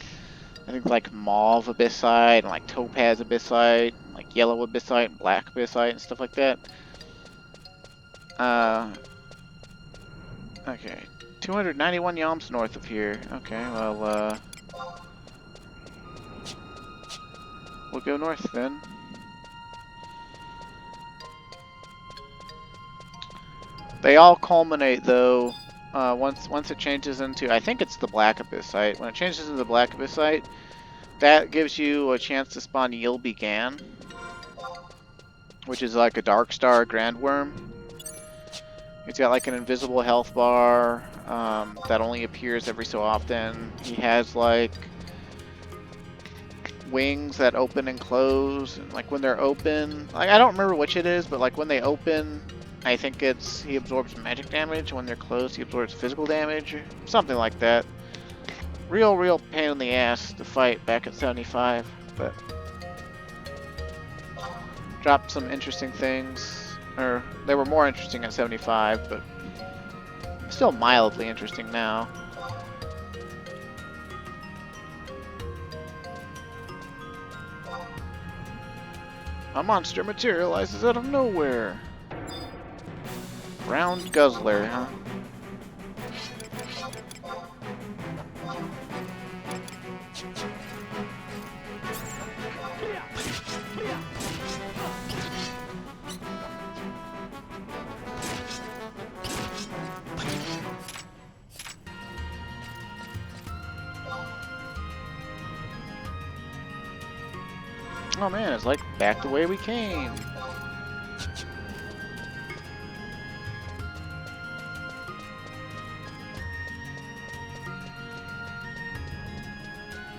I think like mauve abyssite, and like topaz abyssite, and like yellow abyssite, and black abyssite, and stuff like that. Okay, 291 yalms north of here. Okay, well, we'll go north then. They all culminate though, once it changes into, I think it's the black abyssite. When it changes into the black abyssite, that gives you a chance to spawn Yilby Gan, which is like a dark star grand worm. He's got like an invisible health bar that only appears every so often. He has like wings that open and close, and like when they're open, like I don't remember which it is, but like when they open, I think it's he absorbs magic damage. When they're closed, he absorbs physical damage, or something like that. Real pain in the ass to fight back at 75, but dropped some interesting things, or they were more interesting at 75, but still mildly interesting now. A monster materializes out of nowhere. Round guzzler, huh? Oh man, it's like back the way we came.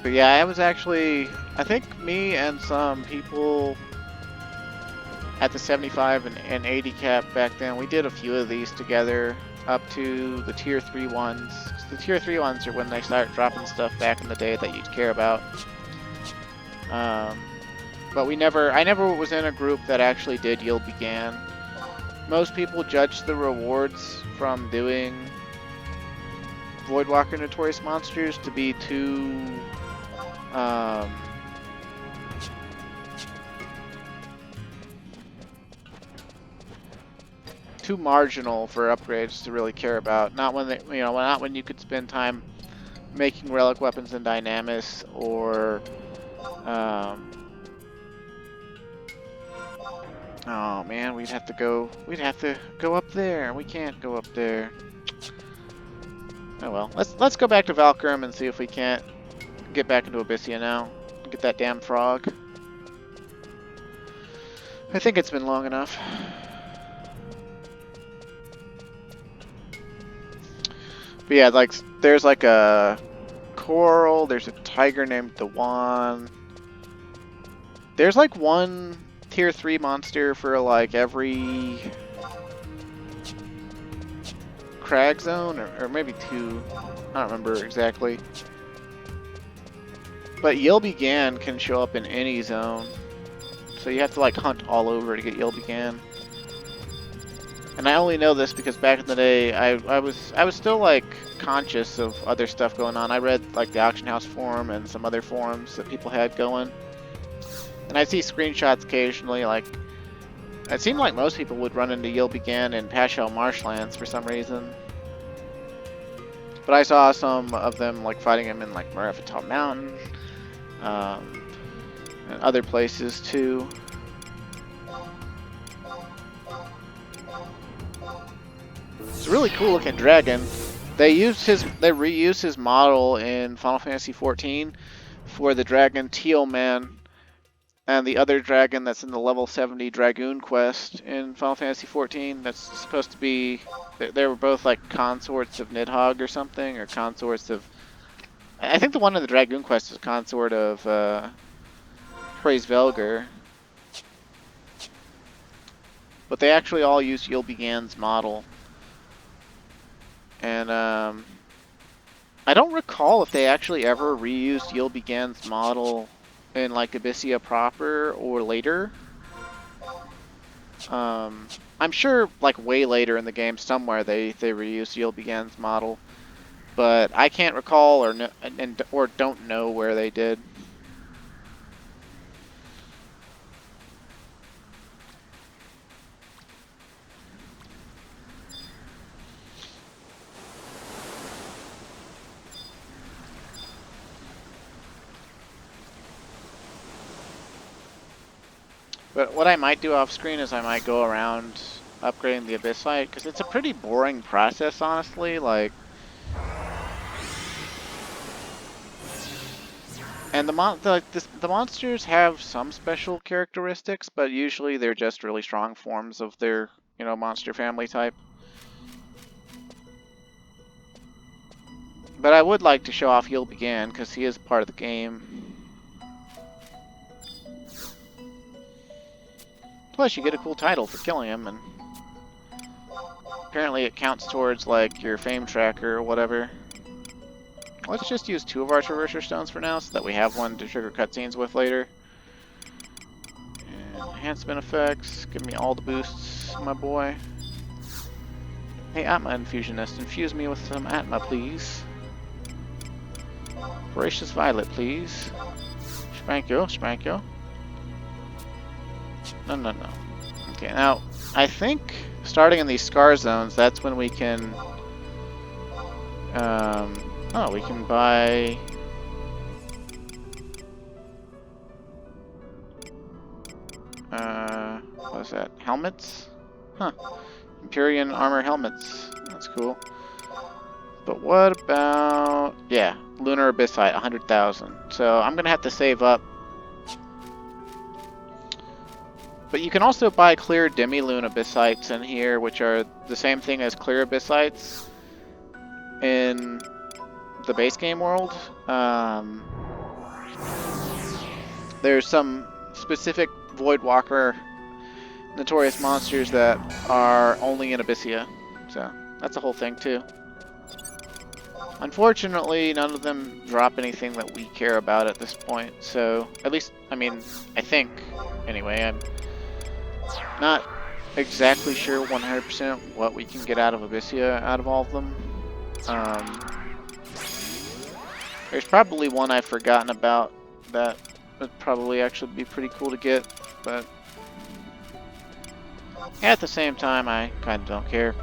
But yeah, I was actually, I think me and some people at the 75 and 80 cap back then, we did a few of these together up to the tier 3 ones. The tier 3 ones are when they start dropping stuff back in the day that you'd care about. But I never was in a group that actually did Yield Began. Most people judge the rewards from doing Voidwalker Notorious Monsters to be too too marginal for upgrades to really care about. Not when they, not when you could spend time making relic weapons in Dynamis or oh man, we'd have to go up there. We can't go up there. Oh well, let's go back to Valkyrum and see if we can't get back into Abyssea now. Get that damn frog. I think it's been long enough. But yeah, like there's like a coral, there's a tiger named Dewan. There's like one tier 3 monster for like every crag zone, or maybe 2. I don't remember exactly. But Yield Began can show up in any zone. So you have to like hunt all over to get Yield Began. And I only know this because back in the day, I was still like conscious of other stuff going on. I read like the Auction House forum and some other forums that people had going. And I see screenshots occasionally, like, it seemed like most people would run into Yield Began in Pashel Marshlands for some reason. But I saw some of them like fighting him in like Marafital Mountain, and other places too. It's a really cool looking dragon. They reused his model in Final Fantasy XIV for the dragon Tealman. And the other dragon that's in the level 70 Dragoon quest in Final Fantasy XIV, that's supposed to be... They were both like consorts of Nidhogg or something, or consorts of... I think the one in the Dragoon quest is a consort of Praise Velger. But they actually all used Yield Began's model. And I don't recall if they actually ever reused Yield Began's model in like Abyssea proper or later. I'm sure like way later in the game somewhere they reused Yield Began's model, but I can't recall or don't know where they did. But what I might do off screen is I might go around upgrading the Abyssite, because it's a pretty boring process, honestly. Like, and the monsters have some special characteristics, but usually they're just really strong forms of their, monster family type. But I would like to show off Yield Began, because he is part of the game. Plus, you get a cool title for killing him, and apparently it counts towards, like, your fame tracker or whatever. Let's just use 2 of our Traverser Stones for now, so that we have one to trigger cutscenes with later. And enhancement effects, give me all the boosts, my boy. Hey, Atma Infusionist, infuse me with some Atma, please. Voracious Violet, please. Spank yo, spank yo. No. Okay, now, I think starting in these scar zones, that's when we can... oh, we can buy... what was that? Helmets? Huh. Empyrean armor helmets. That's cool. But what about... yeah, Lunar Abyssite, 100,000. So I'm gonna have to save up. But you can also buy clear demi-lune Abyssites in here, which are the same thing as clear Abyssites in the base game world. There's some specific Voidwalker notorious monsters that are only in Abyssea. So that's a whole thing too. Unfortunately, none of them drop anything that we care about at this point. So at least, I mean, I think, anyway, I'm not exactly sure 100% what we can get out of Abyssea out of all of them. There's probably one I've forgotten about that would probably actually be pretty cool to get, but at the same time, I kind of don't care.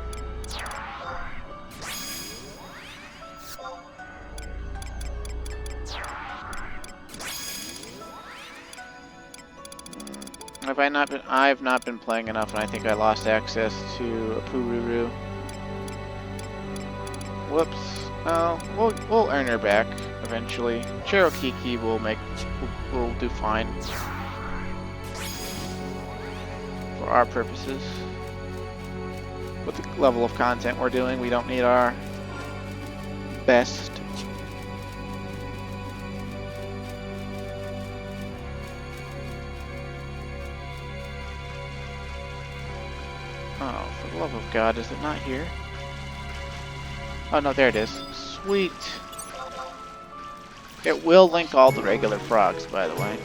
I've not been playing enough, and I think I lost access to a Pururu. Whoops. Oh, we'll earn her back eventually. Cherokee will do fine for our purposes. With the level of content we're doing, we don't need our best. Oh, for the love of God, is it not here? Oh no, there it is. Sweet. It will link all the regular frogs, by the way.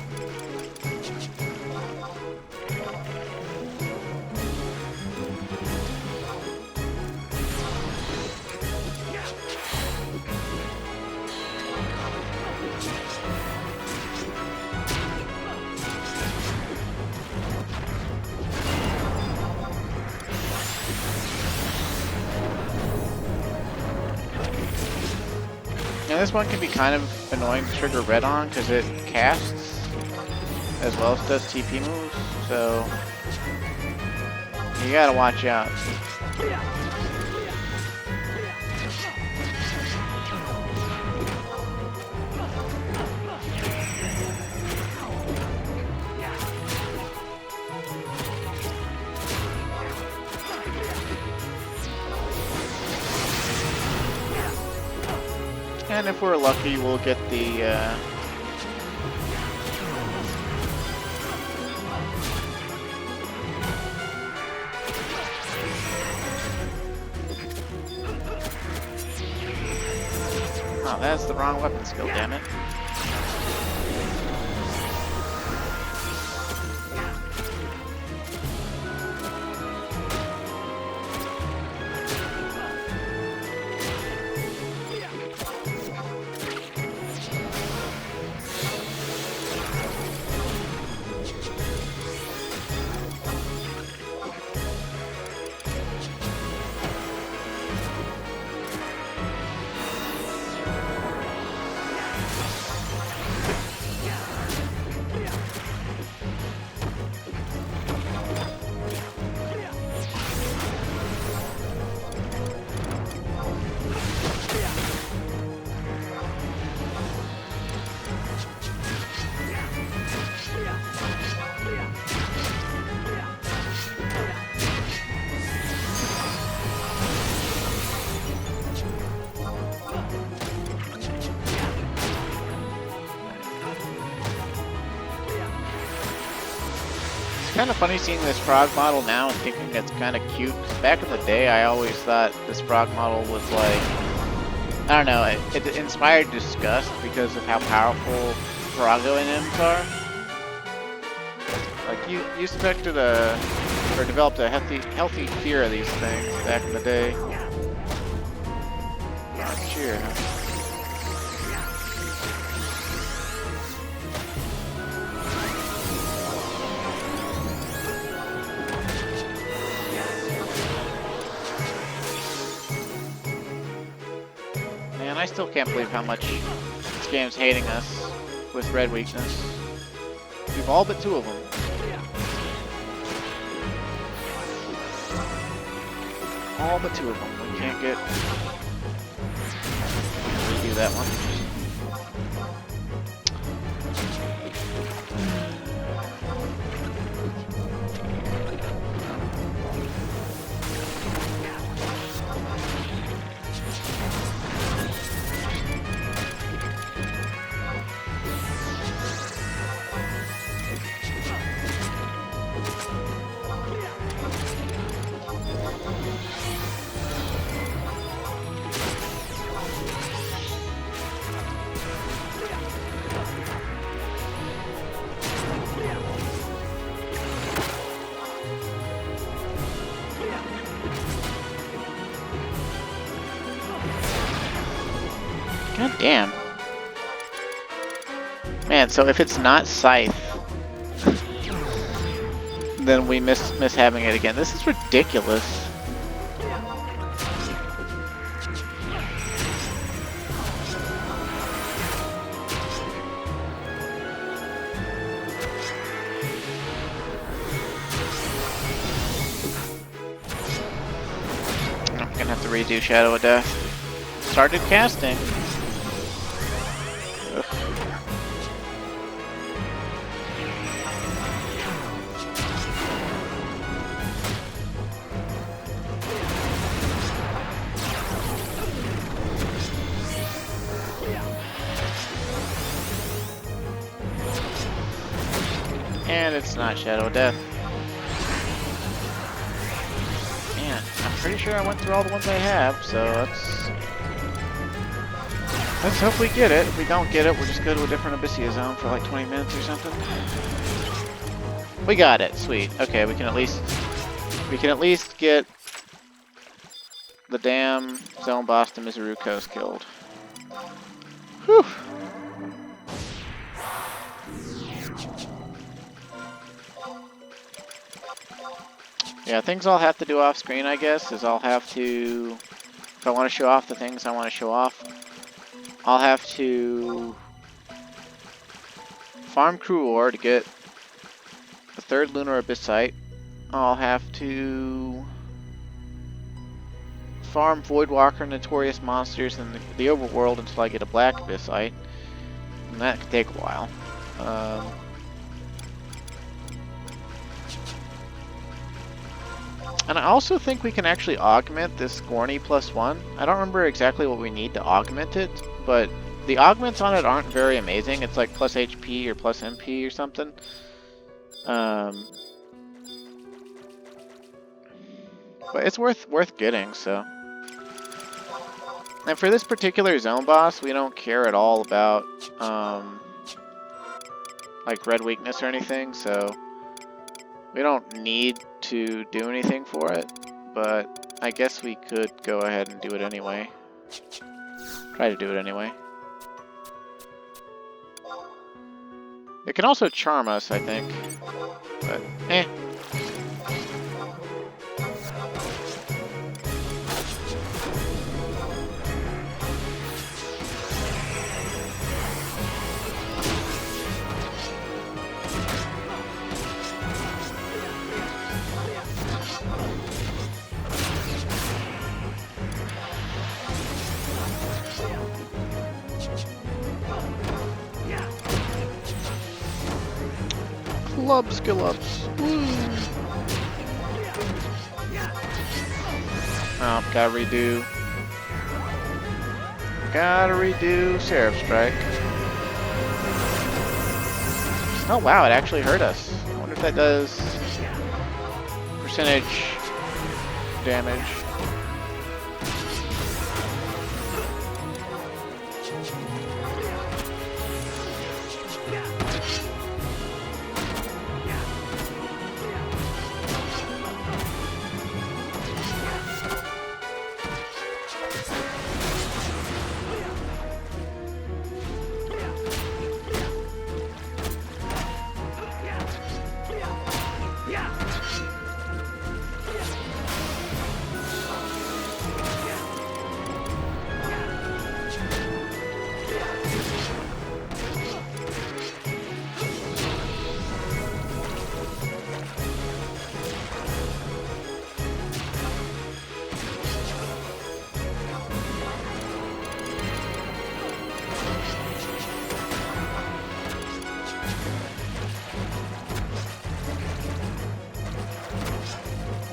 Now this one can be kind of annoying to trigger red on because it casts as well as does TP moves, so you gotta watch out. And if we're lucky, we'll get the oh, that's the wrong weapon skill, damn it. Kind of funny seeing this frog model now and thinking it's kind of cute. 'Cause back in the day, I always thought this frog model was like, I don't know, it inspired disgust because of how powerful Frogo NMs are. Like you expected or developed a healthy fear of these things back in the day. Oh, cheer, huh? still can't believe how much this game's hating us with red weakness. We've all but 2 of them. All but 2 of them. We can't get... Redo that one. God damn. Man, so if it's not Scythe, then we miss having it again. This is ridiculous. I'm gonna have to redo Shadow of Death. Started casting. And it's not Shadow of Death. Man, I'm pretty sure I went through all the ones I have, so let's hope we get it. If we don't get it, we'll just go to a different Abyssea zone for like 20 minutes or something. We got it, sweet. Okay, we can at least get the damn zone boss, the Misareaux coast, killed. Whew. Yeah, things I'll have to do off screen, I guess, is I'll have to, if I want to show off the things I want to show off, I'll have to farm crew ore to get the 3rd lunar abyssite. I'll have to farm Voidwalker notorious monsters in the overworld until I get a black abyssite, and that could take a while. And I also think we can actually augment this Gorny +1. I don't remember exactly what we need to augment it, but the augments on it aren't very amazing. It's like plus HP or plus MP or something. But it's worth getting, so. And for this particular zone boss, we don't care at all about like red weakness or anything, so we don't need to do anything for it, but I guess we could go ahead and do it anyway. Try to do it anyway. It can also charm us, I think, but eh. Skill-ups. Oh, gotta redo Seraph Strike. Oh wow, it actually hurt us. I wonder if that does percentage damage.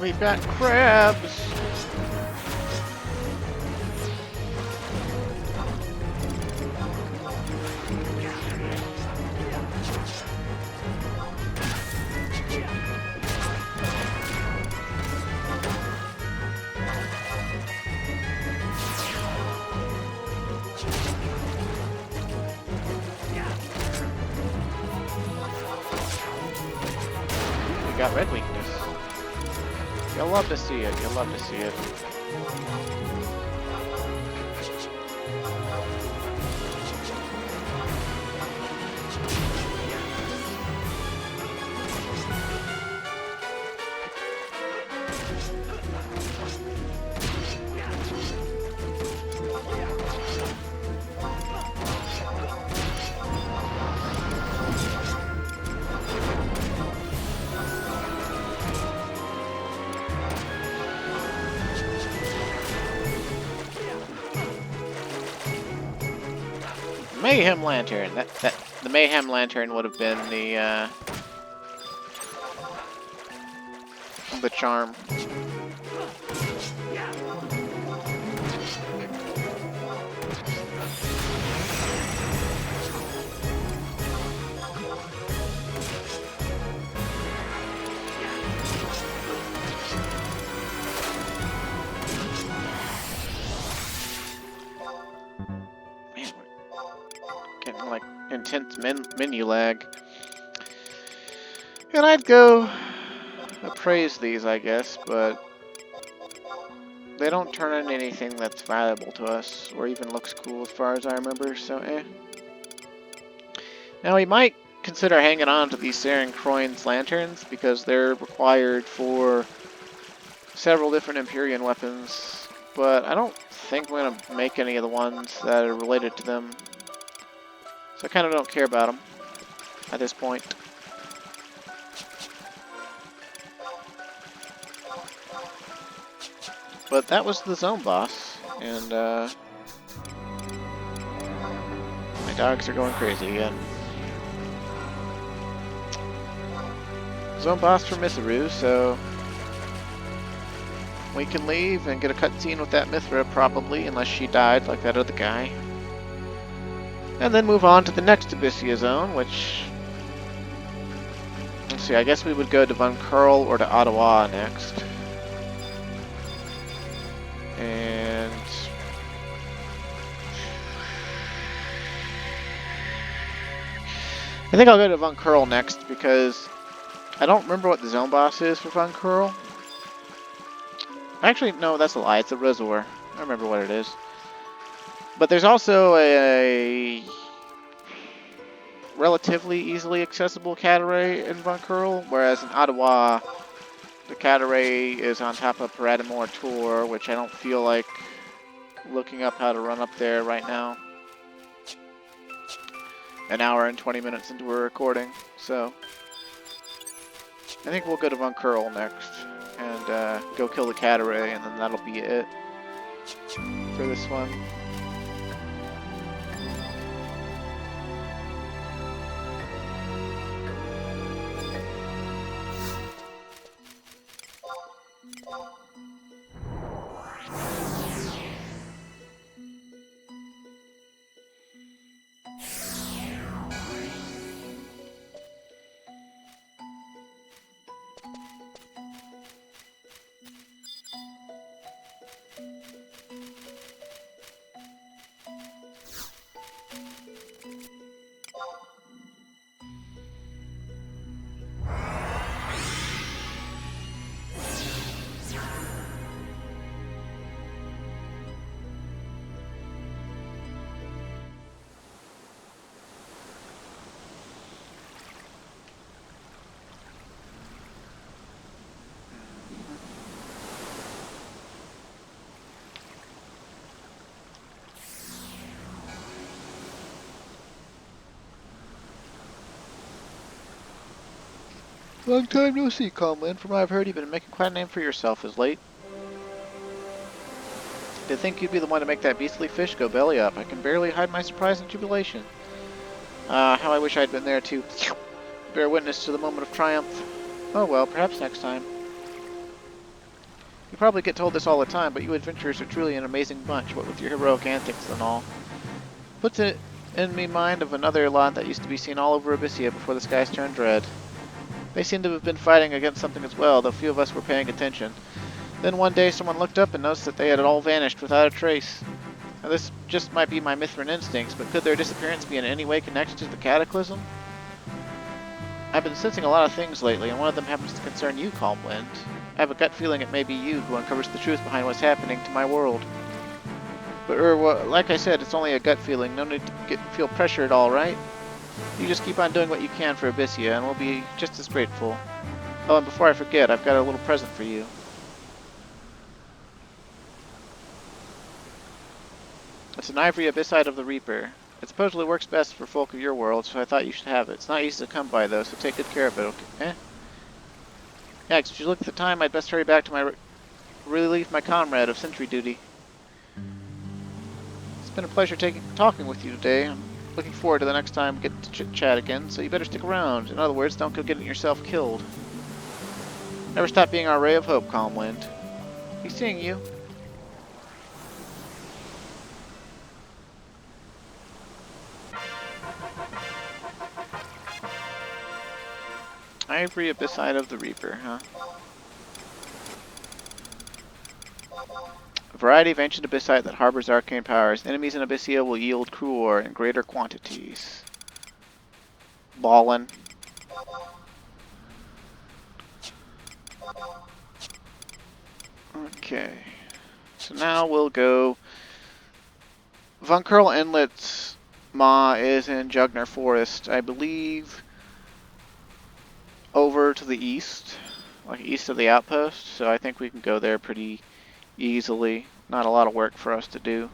We've got crabs! We got red weakness. You'll love to see it, you'll love to see it. Mayhem Lantern. The Mayhem Lantern would have been the charm. Getting like intense menu lag. And I'd go appraise these, I guess, but they don't turn into anything that's valuable to us, or even looks cool as far as I remember, so eh. Now we might consider hanging on to these Saren Croin's lanterns, because they're required for several different Empyrean weapons, but I don't think we're going to make any of the ones that are related to them. So I kind of don't care about them at this point. But that was the zone boss, and my dogs are going crazy again. Zone boss for Misareaux, so we can leave and get a cutscene with that Mithra probably, unless she died like that other guy. And then move on to the next Abyssea zone, which... let's see, I guess we would go to Vunkerl or to Ottawa next. And... I think I'll go to Vunkerl next, because I don't remember what the zone boss is for Vunkerl. Actually, no, that's a lie. It's a reservoir. I remember what it is. But there's also a relatively easily accessible cateray in Vunkerl, whereas in Ottawa, the cateray is on top of Paradamore Tor, which I don't feel like looking up how to run up there right now. An hour and 20 minutes into a recording, so I think we'll go to Vunkerl next and go kill the cateray, and then that'll be it for this one. Long time no see, Comlin. From what I've heard, you've been making quite a name for yourself as late. Did think you'd be the one to make that beastly fish go belly up. I can barely hide my surprise and jubilation. How I wish I'd been there to bear witness to the moment of triumph. Oh well, perhaps next time. You probably get told this all the time, but you adventurers are truly an amazing bunch, what with your heroic antics and all. Puts it in me mind of another lot that used to be seen all over Abyssea before the skies turned red. They seem to have been fighting against something as well, though few of us were paying attention. Then one day someone looked up and noticed that they had all vanished without a trace. Now this just might be my Mithrin instincts, but could their disappearance be in any way connected to the Cataclysm? I've been sensing a lot of things lately, and one of them happens to concern you, Calmwind. I have a gut feeling it may be you who uncovers the truth behind what's happening to my world. But, well, like I said, it's only a gut feeling. No need to feel pressured, all right? You just keep on doing what you can for Abyssea, and we'll be just as grateful. Oh, and before I forget, I've got a little present for you. It's an ivory Abyssite of the Reaper. It supposedly works best for folk of your world, so I thought you should have it. It's not easy to come by, though, so take good care of it, okay? Eh? Yeah, if you look at the time, I'd best hurry back to my relieve my comrade of sentry duty. It's been a pleasure talking with you today. I'm looking forward to the next time we get to chit-chat again, so you better stick around. In other words, don't go getting yourself killed. Never stop being our ray of hope, Calmwind. He's seeing you. Ivory Abyssite of the Reaper, huh? A variety of ancient Abyssite that harbors arcane powers. Enemies in Abyssea will yield ore in greater quantities. Ballin'. Okay. So now we'll go... Vunkerl Inlet's Maw is in Jugner Forest, I believe, over to the east, like east of the outpost, so I think we can go there pretty easily. Not a lot of work for us to do.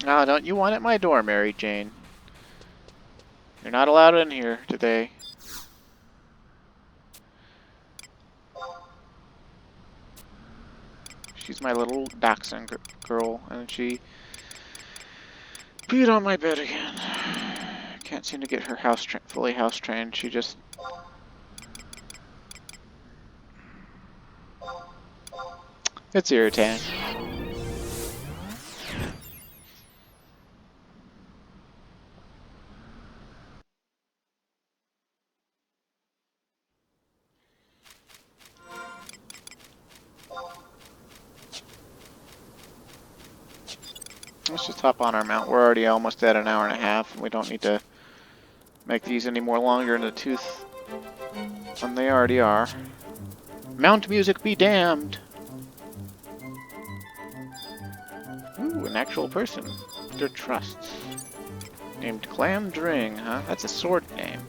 Ah, don't you want at my door, Mary Jane? You're not allowed in here today. She's my little dachshund girl, and she peed on my bed again. Can't seem to get her fully house trained. She just... It's irritating. Let's just hop on our mount. We're already almost at an hour and a half, and we don't need to make these any more longer in the tooth than they already are. Mount music be damned! Ooh, an actual person. Their trusts. Named Clam Dring, huh? That's a sword name.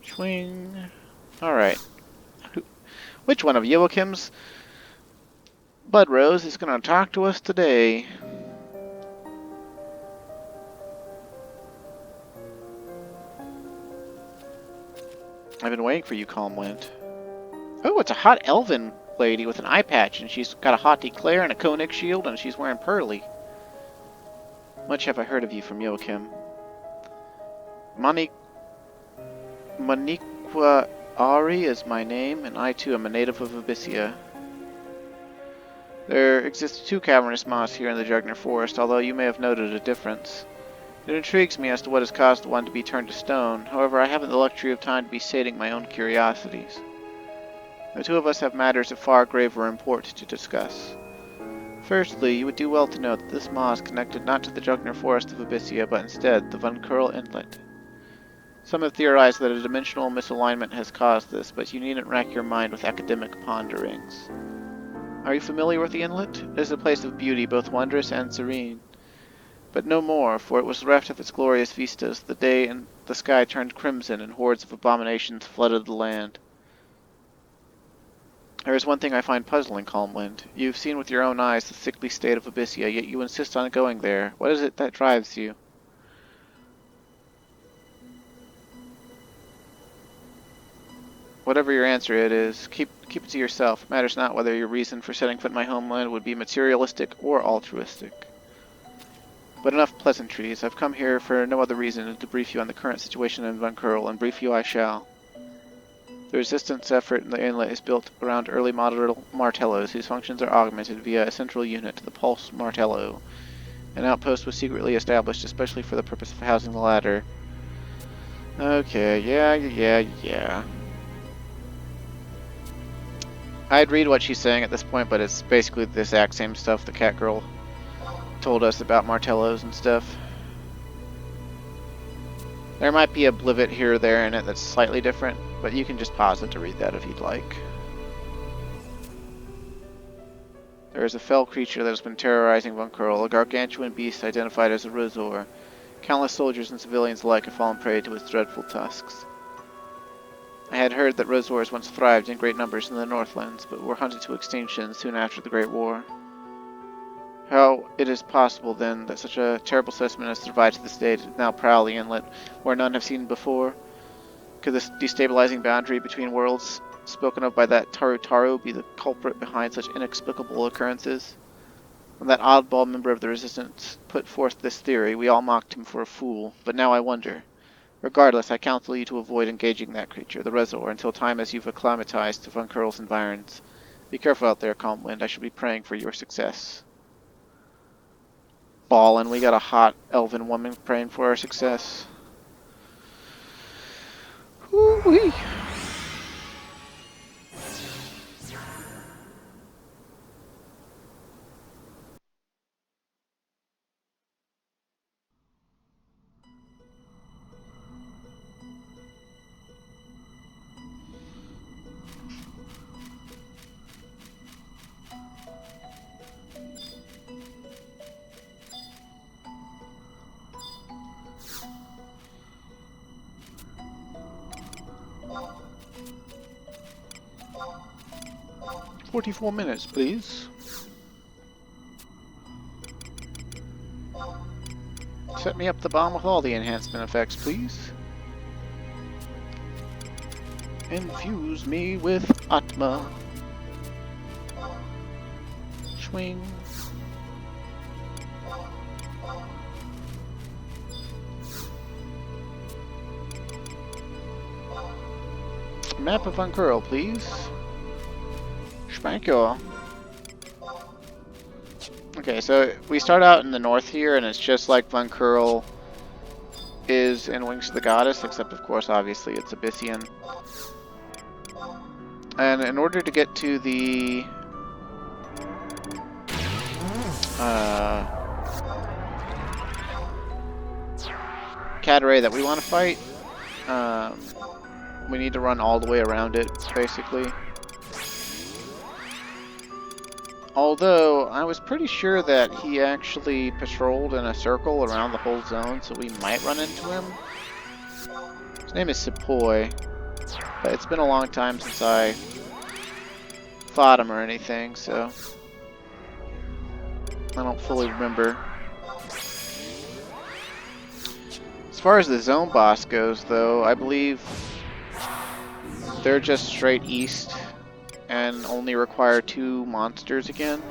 Swing. Alright. Which one of Joachim's Bud Rose is going to talk to us today? I've been waiting for you, Calmwind. Oh, it's a hot elven lady with an eye patch, and she's got a haught eclair and a conic shield, and she's wearing pearly. Much have I heard of you from Joachim. Maniqua Ari is my name, and I too am a native of Abyssea. There exist two cavernous moss here in the Jugner Forest, although you may have noted a difference. It intrigues me as to what has caused one to be turned to stone. However, I haven't the luxury of time to be sating my own curiosities. The two of us have matters of far graver import to discuss. Firstly, you would do well to note that this maw is connected not to the Jugner Forest of Abyssea, but instead the Vunkerl Inlet. Some have theorized that a dimensional misalignment has caused this, but you needn't rack your mind with academic ponderings. Are you familiar with the inlet? It is a place of beauty, both wondrous and serene. But no more, for it was bereft of its glorious vistas the day and the sky turned crimson and hordes of abominations flooded the land. There is one thing I find puzzling, Calmwind. You've seen with your own eyes the sickly state of Abyssea, yet you insist on going there. What is it that drives you? What whatever your answer it is, keep it to yourself. It matters not whether your reason for setting foot in my homeland would be materialistic or altruistic. But enough pleasantries. I've come here for no other reason than to brief you on the current situation in Vunkerl, and brief you I shall. The resistance effort in the inlet is built around early model martellos, whose functions are augmented via a central unit, the Pulse Martello. An outpost was secretly established especially for the purpose of housing the latter. Okay, yeah. I'd read what she's saying at this point, but it's basically the exact same stuff the cat girl told us about martellos and stuff. There might be a blivet here or there in it that's slightly different, but you can just pause it to read that if you'd like. There is a fell creature that has been terrorizing Vunkerl, a gargantuan beast identified as a Rosor. Countless soldiers and civilians alike have fallen prey to its dreadful tusks. I had heard that Rosors once thrived in great numbers in the Northlands, but were hunted to extinction soon after the Great War. How it is possible, then, that such a terrible specimen has survived to this day to now prowl the inlet, where none have seen before? Could this destabilizing boundary between worlds, spoken of by that Taru, be the culprit behind such inexplicable occurrences? When that oddball member of the Resistance put forth this theory, we all mocked him for a fool, but now I wonder. Regardless, I counsel you to avoid engaging that creature, the Resor, until time as you've acclimatized to Vunkerl's environs. Be careful out there, Calm Wind. I shall be praying for your success. Ballin', we got a hot elven woman praying for our success. Woo-wee. 44 minutes, please. Set me up the bomb with all the enhancement effects, please. Infuse me with Atma. Swing. Map of Vunkerl, please. Thank you. Okay, so we start out in the north here, and it's just like Vunkerl is in Wings of the Goddess, except of course, obviously, it's Abyssean. And in order to get to the Catteray that we want to fight, we need to run all the way around it, basically. Although, I was pretty sure that he actually patrolled in a circle around the whole zone, so we might run into him. His name is Sepoy, but it's been a long time since I fought him or anything, so I don't fully remember. As far as the zone boss goes, though, I believe they're just straight east and only require 2 monsters again.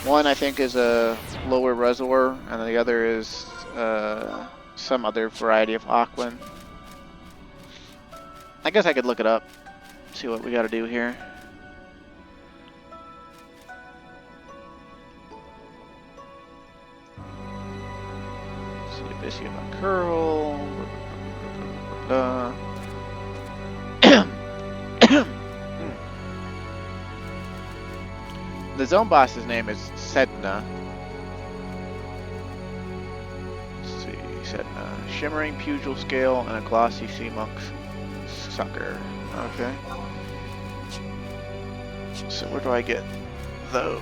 One, I think, is a lower Resor, and the other is some other variety of Aquan. I guess I could look it up, see what we gotta do here. See, Abyssea Vunkerl. The zone boss's name is Sedna. Let's see, Sedna. Shimmering Pugil Scale and a glossy sea monk sucker. Okay. So where do I get those?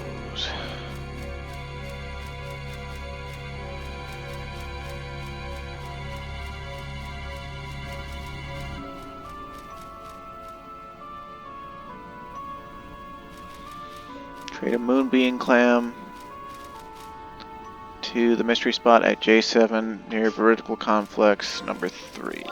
Trade a Moonbeam Clam to the mystery spot at J7 near Veridical Complex number 3.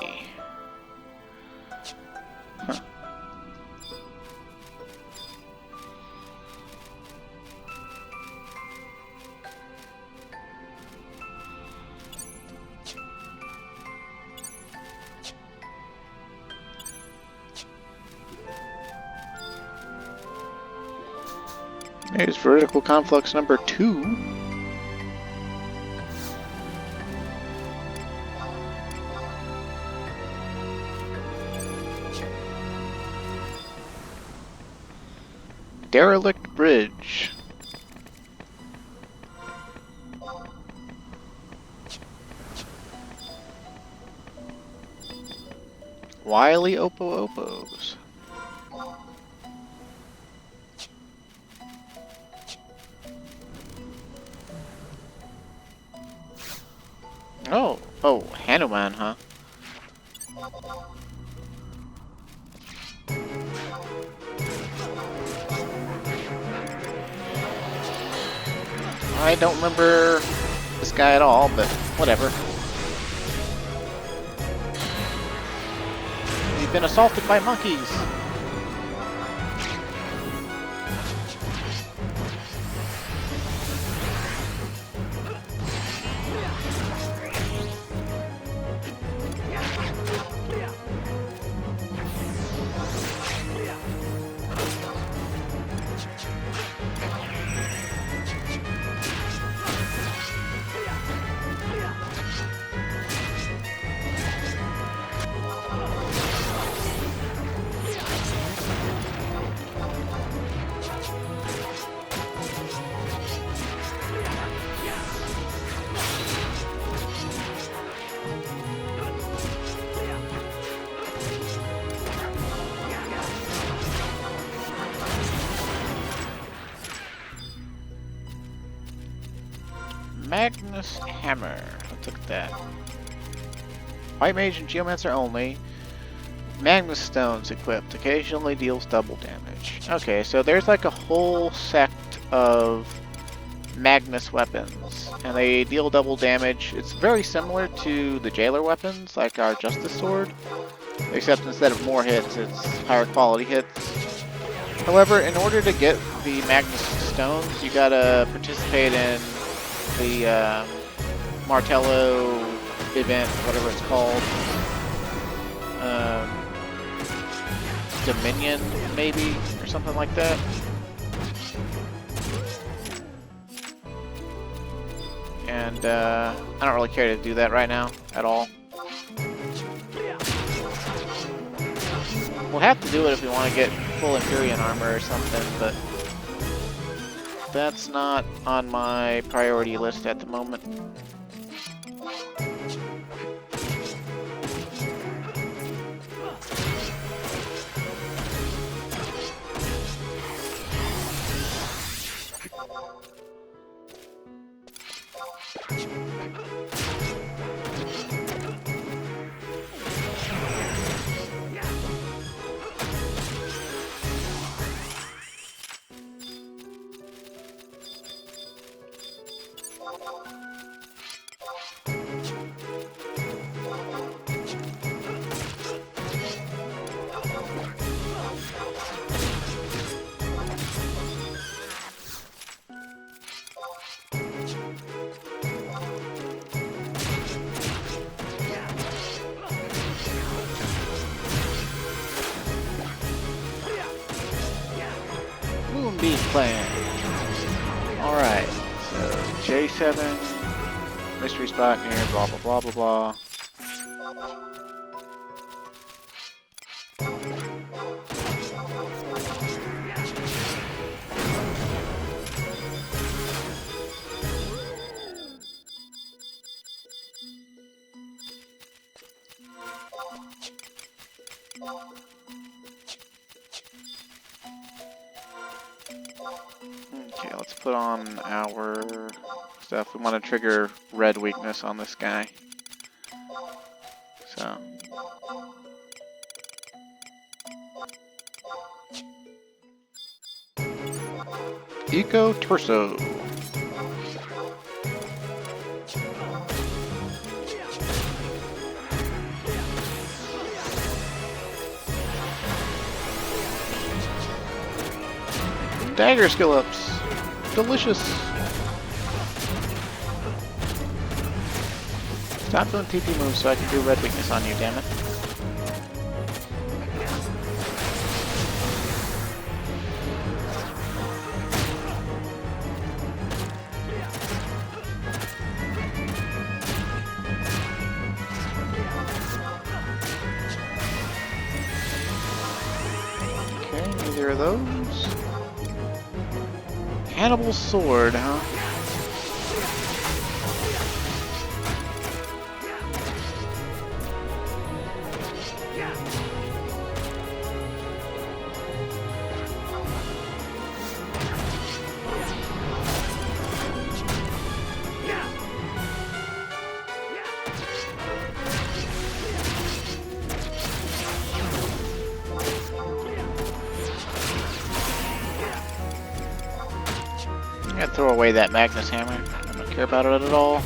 Here's vertical conflux number 2. Derelict bridge. Wily Opo-Opos. Oh, Hanuman, huh? I don't remember this guy at all, but whatever. We've been assaulted by monkeys. Magnus Hammer. Let's look at that. White Mage and Geomancer only. Magnus Stones equipped. Occasionally deals double damage. Okay, so there's like a whole sect of Magnus weapons. And they deal double damage. It's very similar to the Jailer weapons, like our Justice Sword. Except instead of more hits, it's higher quality hits. However, in order to get the Magnus Stones, you gotta participate in the Martello event, whatever it's called. Dominion, maybe, or something like that. And I don't really care to do that right now, at all. We'll have to do it if we want to get full Empyrean armor or something, but that's not on my priority list at the moment. Moonbeam Plan. Alright, so J7, mystery spot near blah blah blah blah blah. Okay, let's put on our stuff. We want to trigger red weakness on this guy. So. Eco Torso. Dagger skill ups. Delicious. Stop doing TP moves so I can do red weakness on you, damn it. either of those. Hannibal's sword, huh? I'm gonna throw away that Magnus hammer. I don't care about it at all.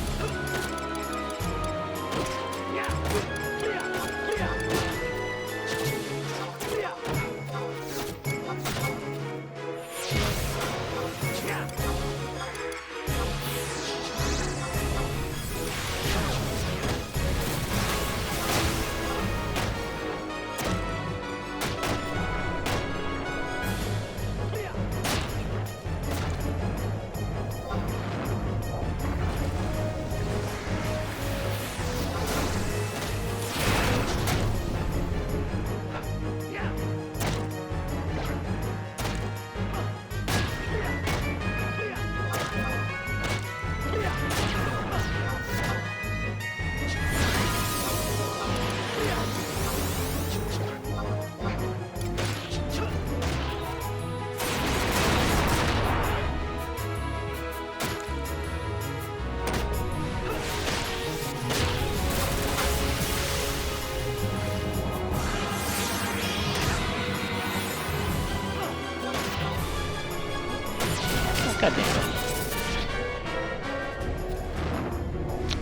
God damn it.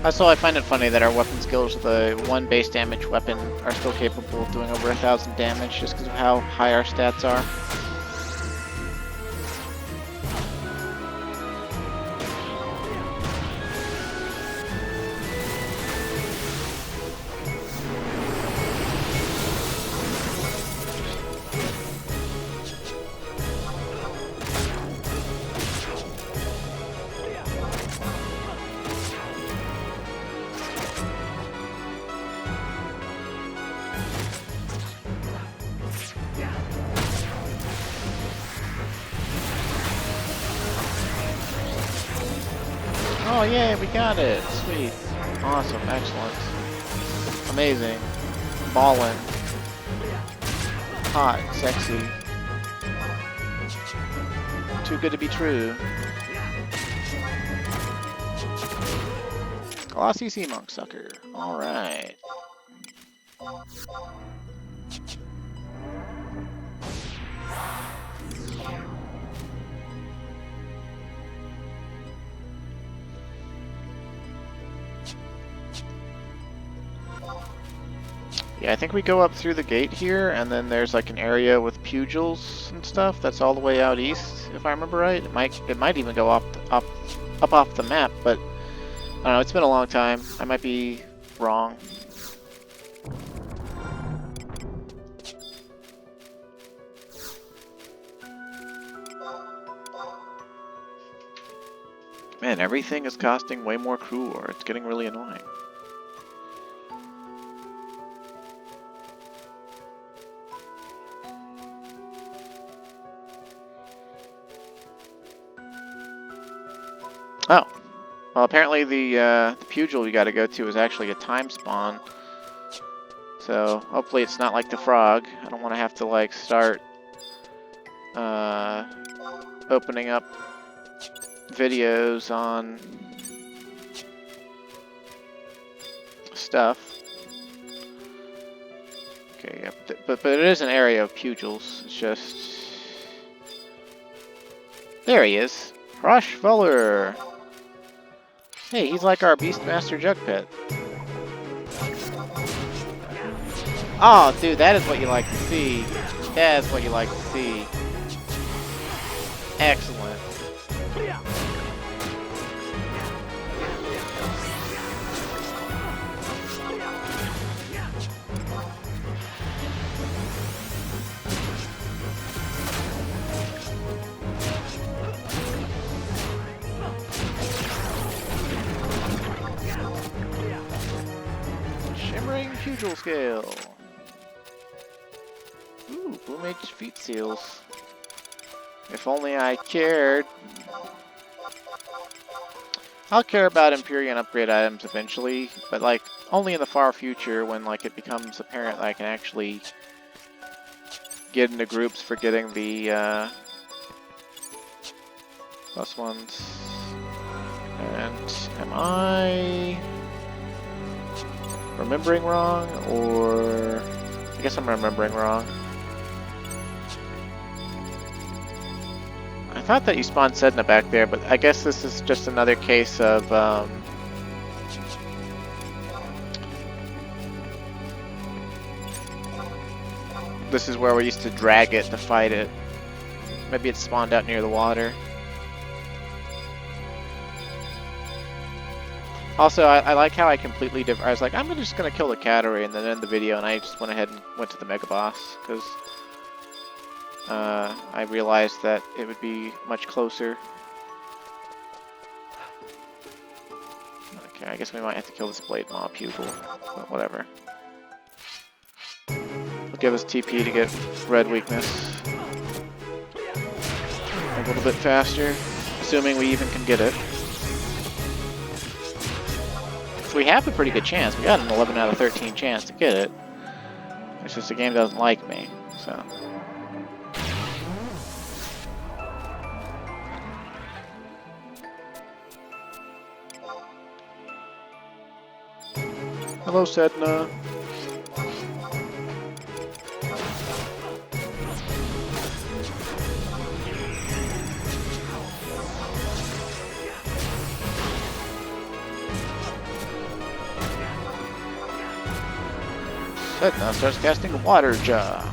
Also, I find it funny that our weapon skills with a 1 base damage weapon are still capable of doing over 1,000 damage just because of how high our stats are. Oh yeah, we got it! Sweet. Awesome, excellent. Amazing. Ballin'. Hot, sexy. Too good to be true. Glossy Sea Monk Sucker. Alright. Yeah, I think we go up through the gate here, and then there's like an area with pugils and stuff that's all the way out east, if I remember right. It might even go up off the map, but I don't know, it's been a long time. I might be wrong. Man, everything is costing way more crew ore. It's getting really annoying. Oh, well, apparently the pugil we got to go to is actually a time spawn. So hopefully it's not like the frog. I don't want to have to like start opening up videos on stuff. Okay, yeah, but it is an area of pugils. It's just there he is, Rush Fuller. Hey, he's like our Beastmaster Jugpet. Oh, dude, that is what you like to see. That is what you like to see. Excellent. Shimmering Pugil Scale. Ooh, Blue Mage Feet Seals. If only I cared. I'll care about Empyrean upgrade items eventually, but like only in the far future when like it becomes apparent that I can actually get into groups for getting the plus ones. And am I remembering wrong, or I guess I'm remembering wrong. I thought that you spawned Sedna back there, but I guess this is just another case of this is where we used to drag it to fight it. Maybe it spawned out near the water. Also, I like how I completely I was like, I'm just gonna kill the Cattery and then end the video, and I just went ahead and went to the Mega Boss, because I realized that it would be much closer. Okay, I guess we might have to kill this Blade Maw Pupil, but whatever. It'll give us TP to get red weakness a little bit faster, assuming we even can get it. We have a pretty good chance. We got an 11 out of 13 chance to get it. It's just the game doesn't like me, so. Hello, Sedna. Sedna starts casting Water Jaw.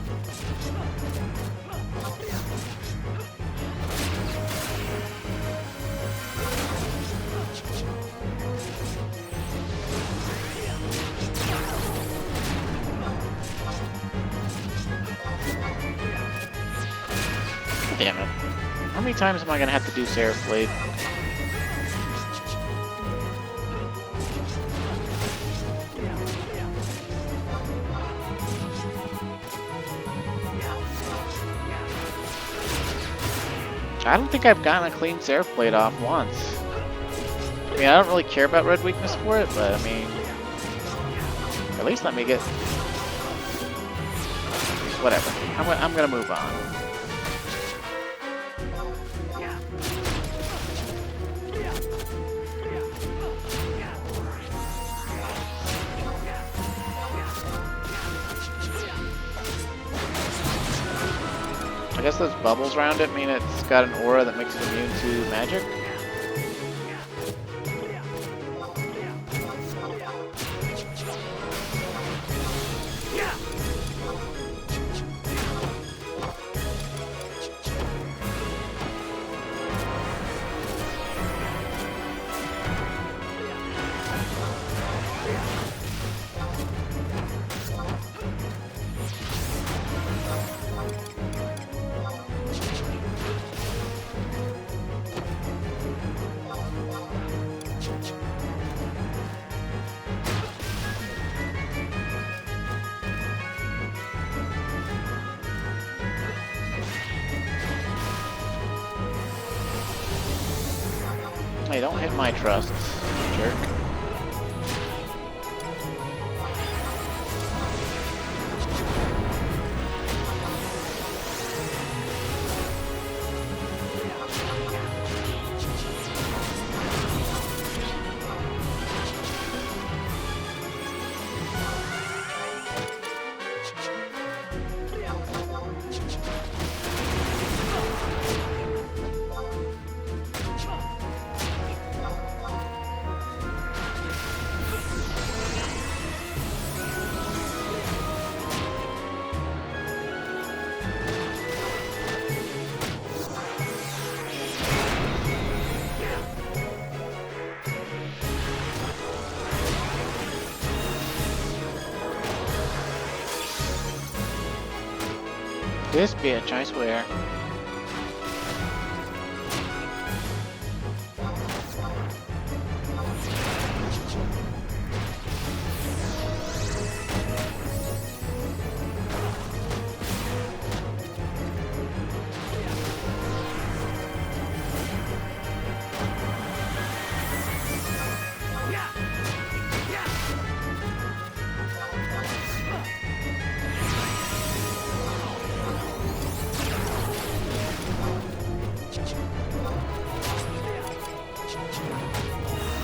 Damn it. How many times am I gonna have to do Seraph Blade? I don't think I've gotten a clean Seraph Blade off once. I mean, I don't really care about red weakness for it, but I mean, at least let me get... Whatever. I'm gonna move on. I guess those bubbles around it mean it's got an aura that makes it immune to magic. Hey, don't hit my trusts, jerk. This bitch, I swear.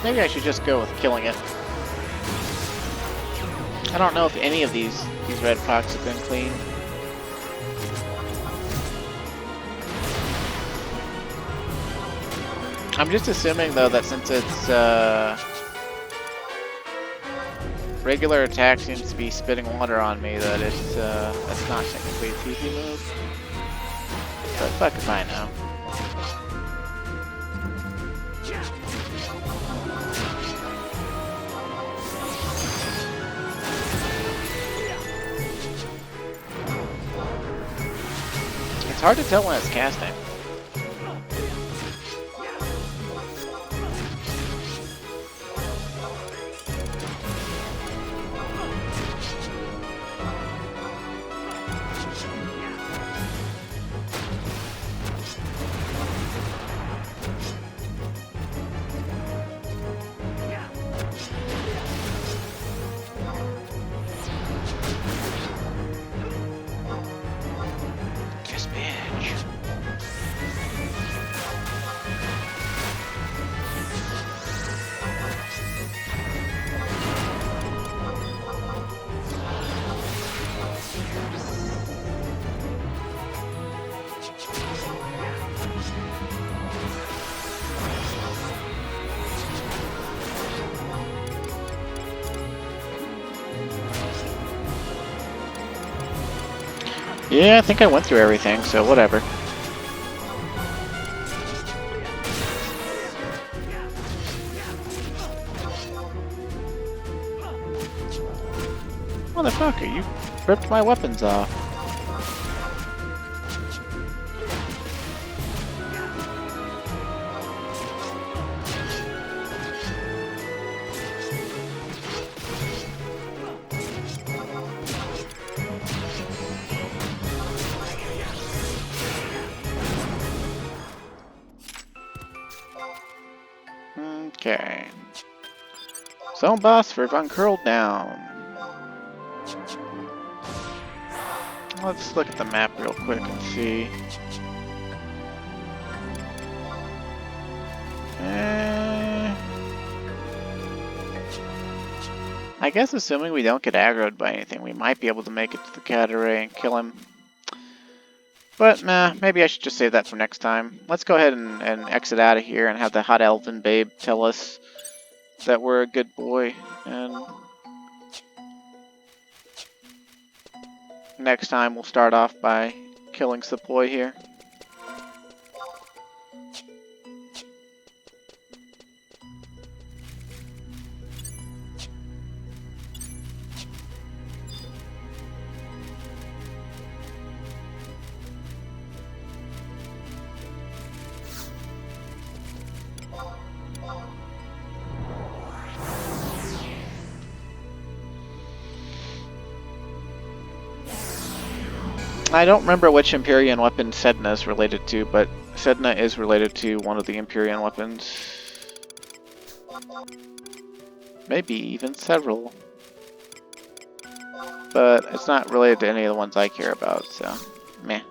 Maybe I should just go with killing it. I don't know if any of these red fox have been cleaned. I'm just assuming though that since it's regular attack seems to be spitting water on me, that it's that's not technically a TP move. But fuck if I know. It's hard to tell when it's casting. Yeah, I think I went through everything, so whatever. Motherfucker, you ripped my weapons off. Okay. Zone boss for Vunkerl down. Let's look at the map real quick and see. I guess assuming we don't get aggroed by anything, we might be able to make it to the Cataract and kill him. But nah, maybe I should just save that for next time. Let's go ahead and exit out of here and have the hot elven babe tell us that we're a good boy. And next time we'll start off by killing Sepoy here. I don't remember which Empyrean weapon Sedna is related to, but Sedna is related to one of the Empyrean weapons. Maybe even several. But it's not related to any of the ones I care about, so meh.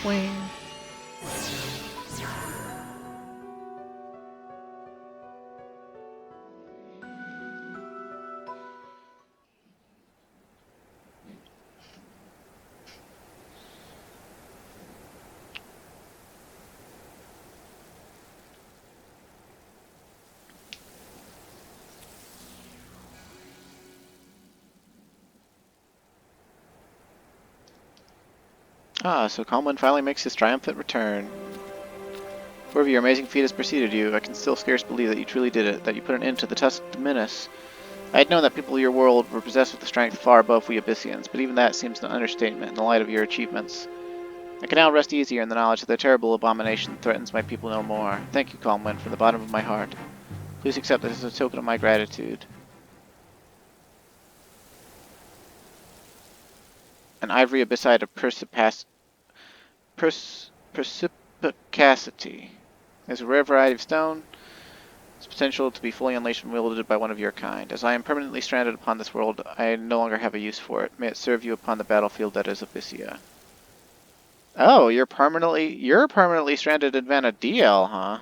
Swing. Ah, so Calmwind finally makes his triumphant return. Whoever your amazing feat has preceded you, I can still scarce believe that you truly did it, that you put an end to the tusked menace. I had known that people of your world were possessed with a strength far above we Abysseians, but even that seems an understatement in the light of your achievements. I can now rest easier in the knowledge that the terrible abomination threatens my people no more. Thank you, Calmwind, from the bottom of my heart. Please accept this as a token of my gratitude. An ivory abyssite of perspicacity. There's a rare variety of stone. Its potential to be fully unleashed and wielded by one of your kind. As I am permanently stranded upon this world, I no longer have a use for it. May it serve you upon the battlefield that is Abyssea. Oh, you're permanently stranded in Vanadil, huh?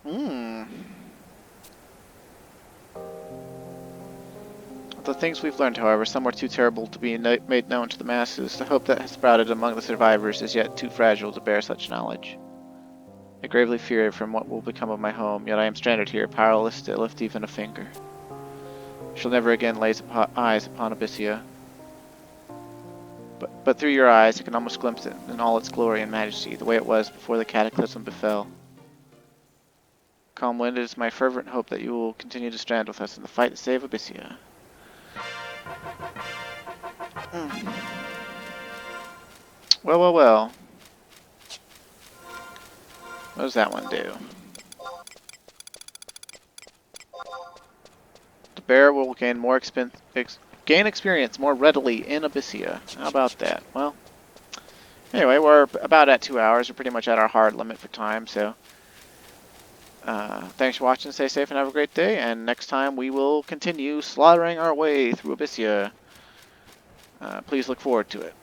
Mm. The things we've learned, however, some are too terrible to be made known to the masses. The hope that has sprouted among the survivors is yet too fragile to bear such knowledge. I gravely fear from what will become of my home, yet I am stranded here, powerless to lift even a finger. I shall never again lay eyes upon Abyssea. But through your eyes, I can almost glimpse it in all its glory and majesty, the way it was before the cataclysm befell. Calm Wind, it is my fervent hope that you will continue to stand with us in the fight to save Abyssea. Well. What does that one do? The bear will gain experience more readily in Abyssea. How about that? Well, anyway, we're about at 2 hours. We're pretty much at our hard limit for time, so thanks for watching. Stay safe and have a great day. And next time we will continue slaughtering our way through Abyssea. Please look forward to it.